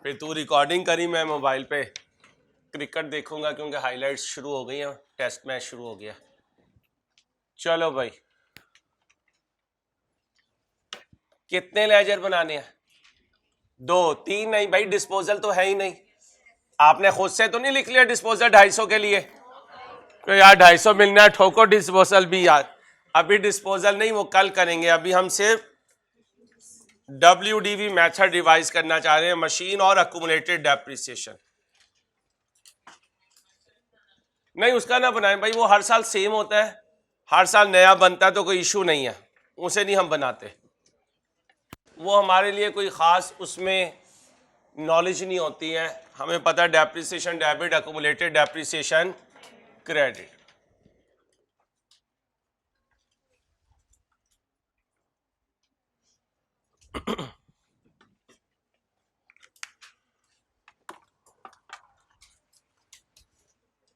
फिर तू रिकॉर्डिंग करी, मैं मोबाइल पे क्रिकेट देखूंगा क्योंकि हाइलाइट्स शुरू हो गई हैं, टेस्ट मैच शुरू हो गया। चलो भाई, कितने लेजर बनाने हैं? 2, 3 नहीं भाई, डिस्पोजल तो है ही नहीं। आपने खुद से तो नहीं लिख लिया डिस्पोजल 250 के लिए? तो यार 250 मिलना है, ठोको डिस्पोजल भी यार। अभी डिस्पोजल नहीं, वो कल करेंगे। अभी हम सिर्फ WDV मेथड रिवाइज करना चाह रहे हैं, मशीन और अक्यूमुलेटेड डेप्रिसिएशन। नहीं उसका ना बनाएं भाई, वो हर साल सेम होता है, हर साल नया बनता है तो कोई इशू नहीं है, उसे नहीं हम बनाते। वो हमारे लिए कोई ख़ास उसमें नॉलेज नहीं होती है। हमें पता है depreciation debit, accumulated depreciation credit.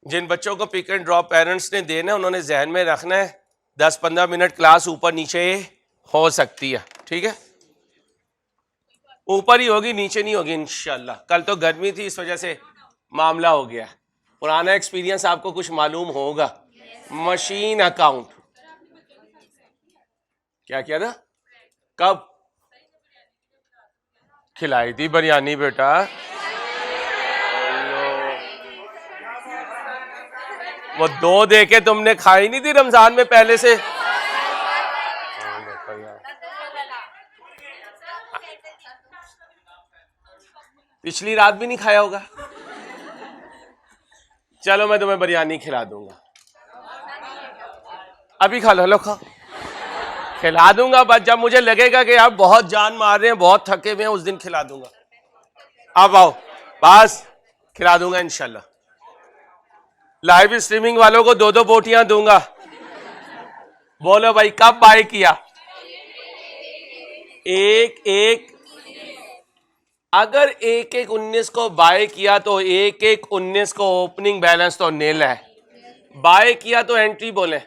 जिन बच्चों को पिक एंड ड्रॉप पेरेंट्स ने देना है उन्होंने जहन में रखना है 10-15 मिनट क्लास ऊपर नीचे हो सकती है, ठीक है? ऊपर ही होगी, नीचे नहीं होगी इंशाल्लाह। कल तो गर्मी थी, इस वजह से मामला हो गया। पुराना एक्सपीरियंस आपको कुछ मालूम होगा। मशीन अकाउंट क्या किया था? कब खिलाई थी बिरयानी बेटा? वो 2 दे के तुमने खाई नहीं थी रमजान में पहले से? पिछली रात भी नहीं खाया होगा। चलो मैं तुम्हें बिरयानी खिला दूंगा, अभी खा लो, लो खाओ, खिला दूंगा। बस जब मुझे लगेगा कि आप बहुत जान मार रहे हैं, बहुत थके हुए हैं, उस दिन खिला दूंगा। अब आओ, बस खिला दूंगा इंशाल्लाह। लाइव स्ट्रीमिंग वालों को 2-2 बोटियां दूंगा। बोलो भाई, कब बाय किया? एक अगर 1/1/19 को बाय किया तो 1/1/19 को ओपनिंग बैलेंस तो नील है। बाय किया तो एंट्री बोले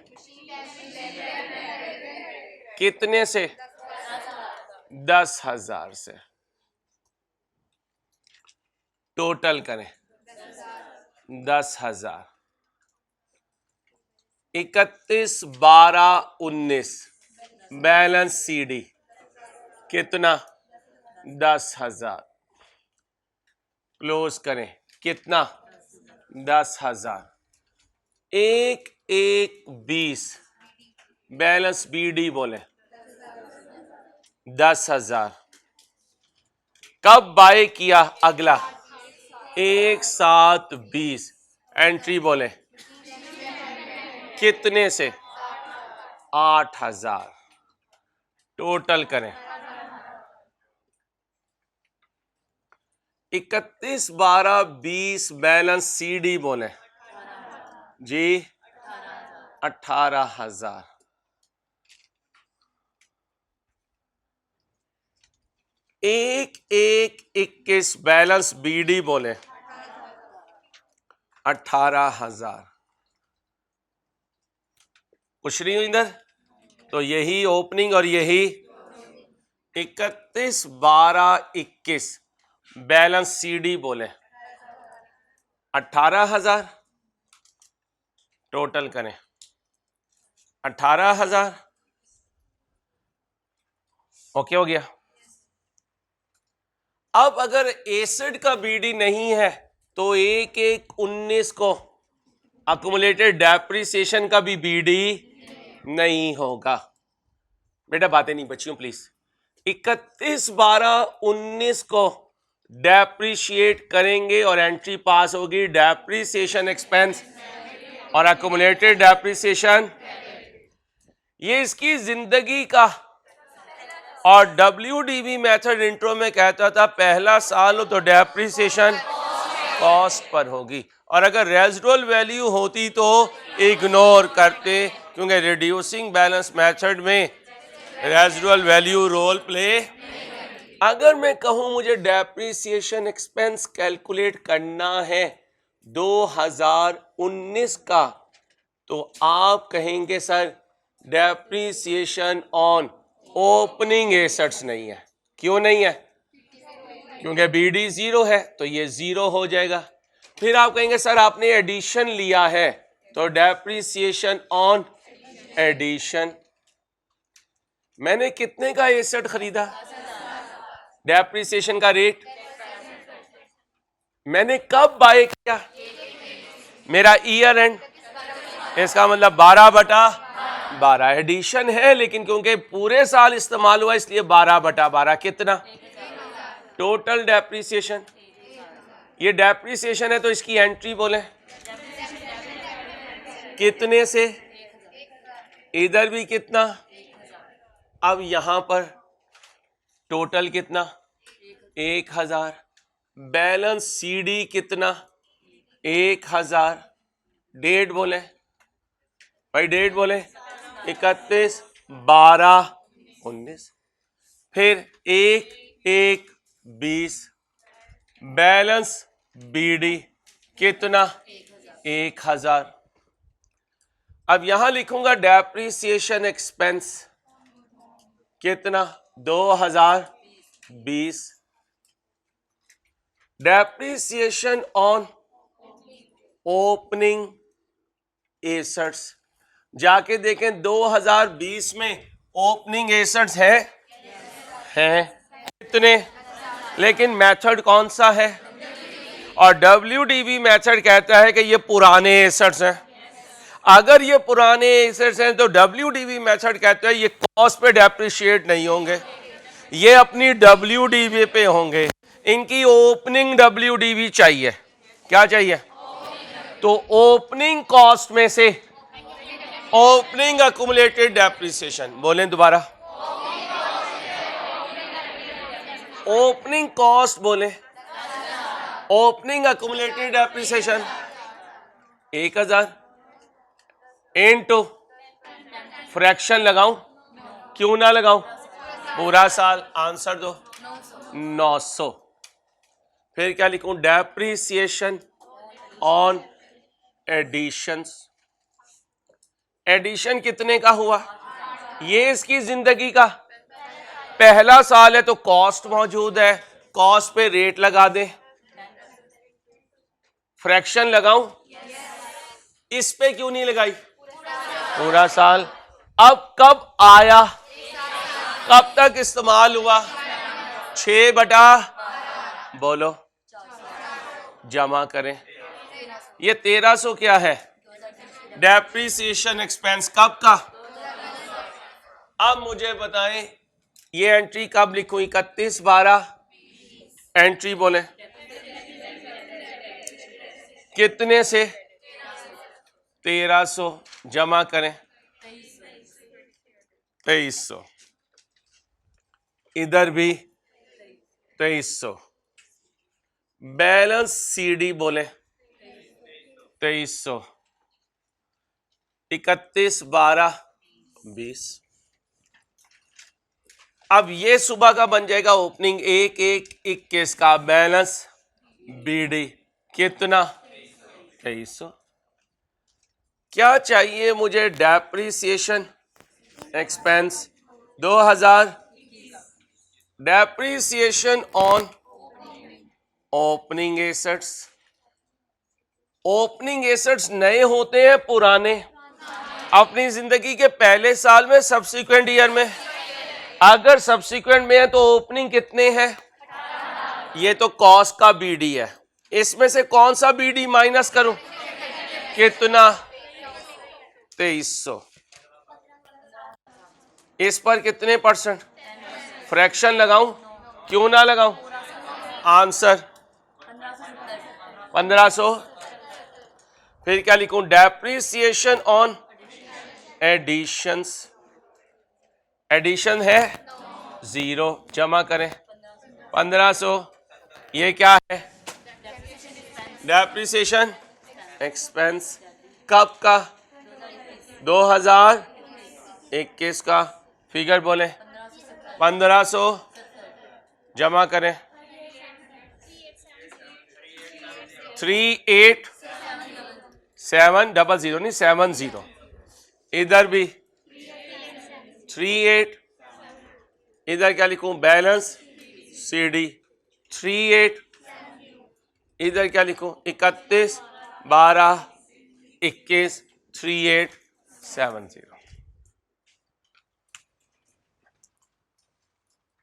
कितने से? 10,000 से। टोटल करें 10,000। 31/12/19 बैलेंस CD कितना? 10,000। क्लोज करें कितना? 10,000। 1/1/20 बैलेंस BD बोले 10,000। कब बाय किया? अगला 1/7/20 एंट्री बोले कितने से? 8,000। टोटल करें 31/12/20 बैलेंस CD बोले जी 18,000। 1/1/21 बैलेंस BD बोले 18,000। कुछ नहीं हुई इधर तो यही ओपनिंग और यही 31/12/21 बैलेंस CD बोले 18,000। टोटल करें 18,000। ओके हो गया। अब अगर एसिड का BD नहीं है तो 1/1/19 को अक्यूमुलेटेड डेप्रिसिएशन का भी BD नहीं होगा। बेटा बातें नहीं बच्चियों प्लीज, 31/12/19 को डेप्रिशिएट करेंगे और एंट्री पास होगी डेप्रिसिएशन एक्सपेंस और अक्यूमुलेटेड डेप्रिसिएशन, ये इसकी जिंदगी का। और WDV मेथड इंट्रो में कहता था पहला साल हो तो डेप्रिसिएशन कॉस्ट पर होगी, और अगर रेजिडुअल वैल्यू होती तो इग्नोर करते, क्योंकि रिड्यूसिंग बैलेंस मेथड में रेजिडुअल वैल्यू रोल प्ले। अगर मैं कहूं मुझे डेप्रिसिएशन एक्सपेंस कैलकुलेट करना है 2019 का, तो आप कहेंगे sir depreciation on opening assets नहीं है। क्यों नहीं है? क्योंकि BD 0 है तो ये 0 हो जाएगा। फिर आप कहेंगे सर आपने एडिशन लिया है, तो डेप्रिसिएशन ऑन एडिशन। मैंने कितने का एसेट खरीदा, डेप्रिसिएशन का रेट मैंने कब बाय किया, मेरा ईयर एंड, इसका मतलब 12/12 एडिशन है, लेकिन क्योंकि पूरे साल इस्तेमाल हुआ इसलिए 12/12 कितना टोटल डेप्रिसिएशन। ये डेप्रिसिएशन है तो इसकी एंट्री बोले कितने से, इधर भी कितना, अब यहां पर टोटल कितना 1000, बैलेंस CD कितना 1000, डेट बोले भाई, डेट बोले 31/12/19, फिर 1/1/20, बैलेंस BD कितना 1000। अब यहां लिखूंगा डेप्रिसिएशन एक्सपेंस कितना 2020, डेप्रिसिएशन ऑन ओपनिंग एसेट्स। जाके देखें 2020 में ओपनिंग एसेट्स हैं कितने, लेकिन मेथड कौन सा है, और WDV मेथड कहता है कि ये पुराने एसेट्स हैं। अगर ये पुराने एसेट्स हैं तो WDV मेथड कहता है ये कॉस्ट पे डेप्रिशिएट नहीं होंगे, ये अपनी WDV पे होंगे। इनकी ओपनिंग WDV चाहिए, क्या चाहिए, तो ओपनिंग कॉस्ट में से ओपनिंग अक्यूमुलेटेड डेप्रिसिएशन, बोलें दोबारा, ओपनिंग कॉस्ट बोले, opening accumulated depreciation 1000 into fraction लगाऊं, क्यों ना लगाऊं, पूरा साल, आंसर दो 900। फिर क्या लिखूं, डेप्रिसिएशन ऑन एडिशंस, एडिशन कितने का हुआ, ये इसकी जिंदगी का पहला साल है तो कॉस्ट मौजूद है, कॉस्ट पे रेट लगा दें, फ्रैक्शन लगाऊं, इस पे क्यों नहीं लगाई, पूरा साल। अब कब आया, कब तक इस्तेमाल हुआ, 6/, बोलो जमा करें, ये 1300 क्या है, डेप्रिसिएशन एक्सपेंस कब का। अब मुझे बताएं ये एंट्री कब लिखूं, 31/12 एंट्री बोले कितने से 1300, जमा करें 2300, इधर भी 2300, बैलेंस CD बोले 2300, 31/12/20। अब ये सुबह का बन जाएगा ओपनिंग 1/1/21 का, बैलेंस BD कितना 2300। क्या चाहिए मुझे, depreciation expense 2000, depreciation on opening assets. Opening assets नए होते हैं पुराने, अपनी जिंदगी के पहले साल में, सब्सिक्वेंट ईयर में। अगर सब्सिक्वेंट में है तो ओपनिंग कितने हैं, ये तो कॉस्ट का BD है, इसमें से कौन सा BD माइनस करूं, कितना 2300, इस पर कितने %, फ्रैक्शन लगाऊं, क्यों ना लगाऊं? आंसर 1500। फिर क्या लिखूं? डेप्रिसिएशन ऑन एडिशंस, एडिशन है 0, जमा करें 1500। ये क्या है? Depreciation expense. कब का? 2021 का। फिगर बोले 1500, जमा करें 38700, नहीं 70। इधर भी 38, इधर क्या लिखूं? बैलेंस CD 38, इधर क्या लिखूं? 31 12 21 3870।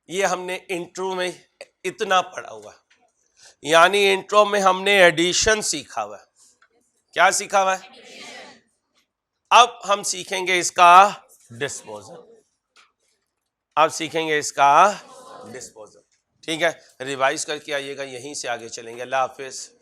ये हमने इंट्रो में इतना पढ़ा हुआ, यानी इंट्रो में हमने एडिशन सीखा हुआ। क्या सीखा हुआ है? अब हम सीखेंगे इसका डिस्पोजल। अब सीखेंगे इसका डिस्पोजल। ठीक है, रिवाइज करके आइएगा, यहीं से आगे चलेंगे। अल्लाह हाफिज।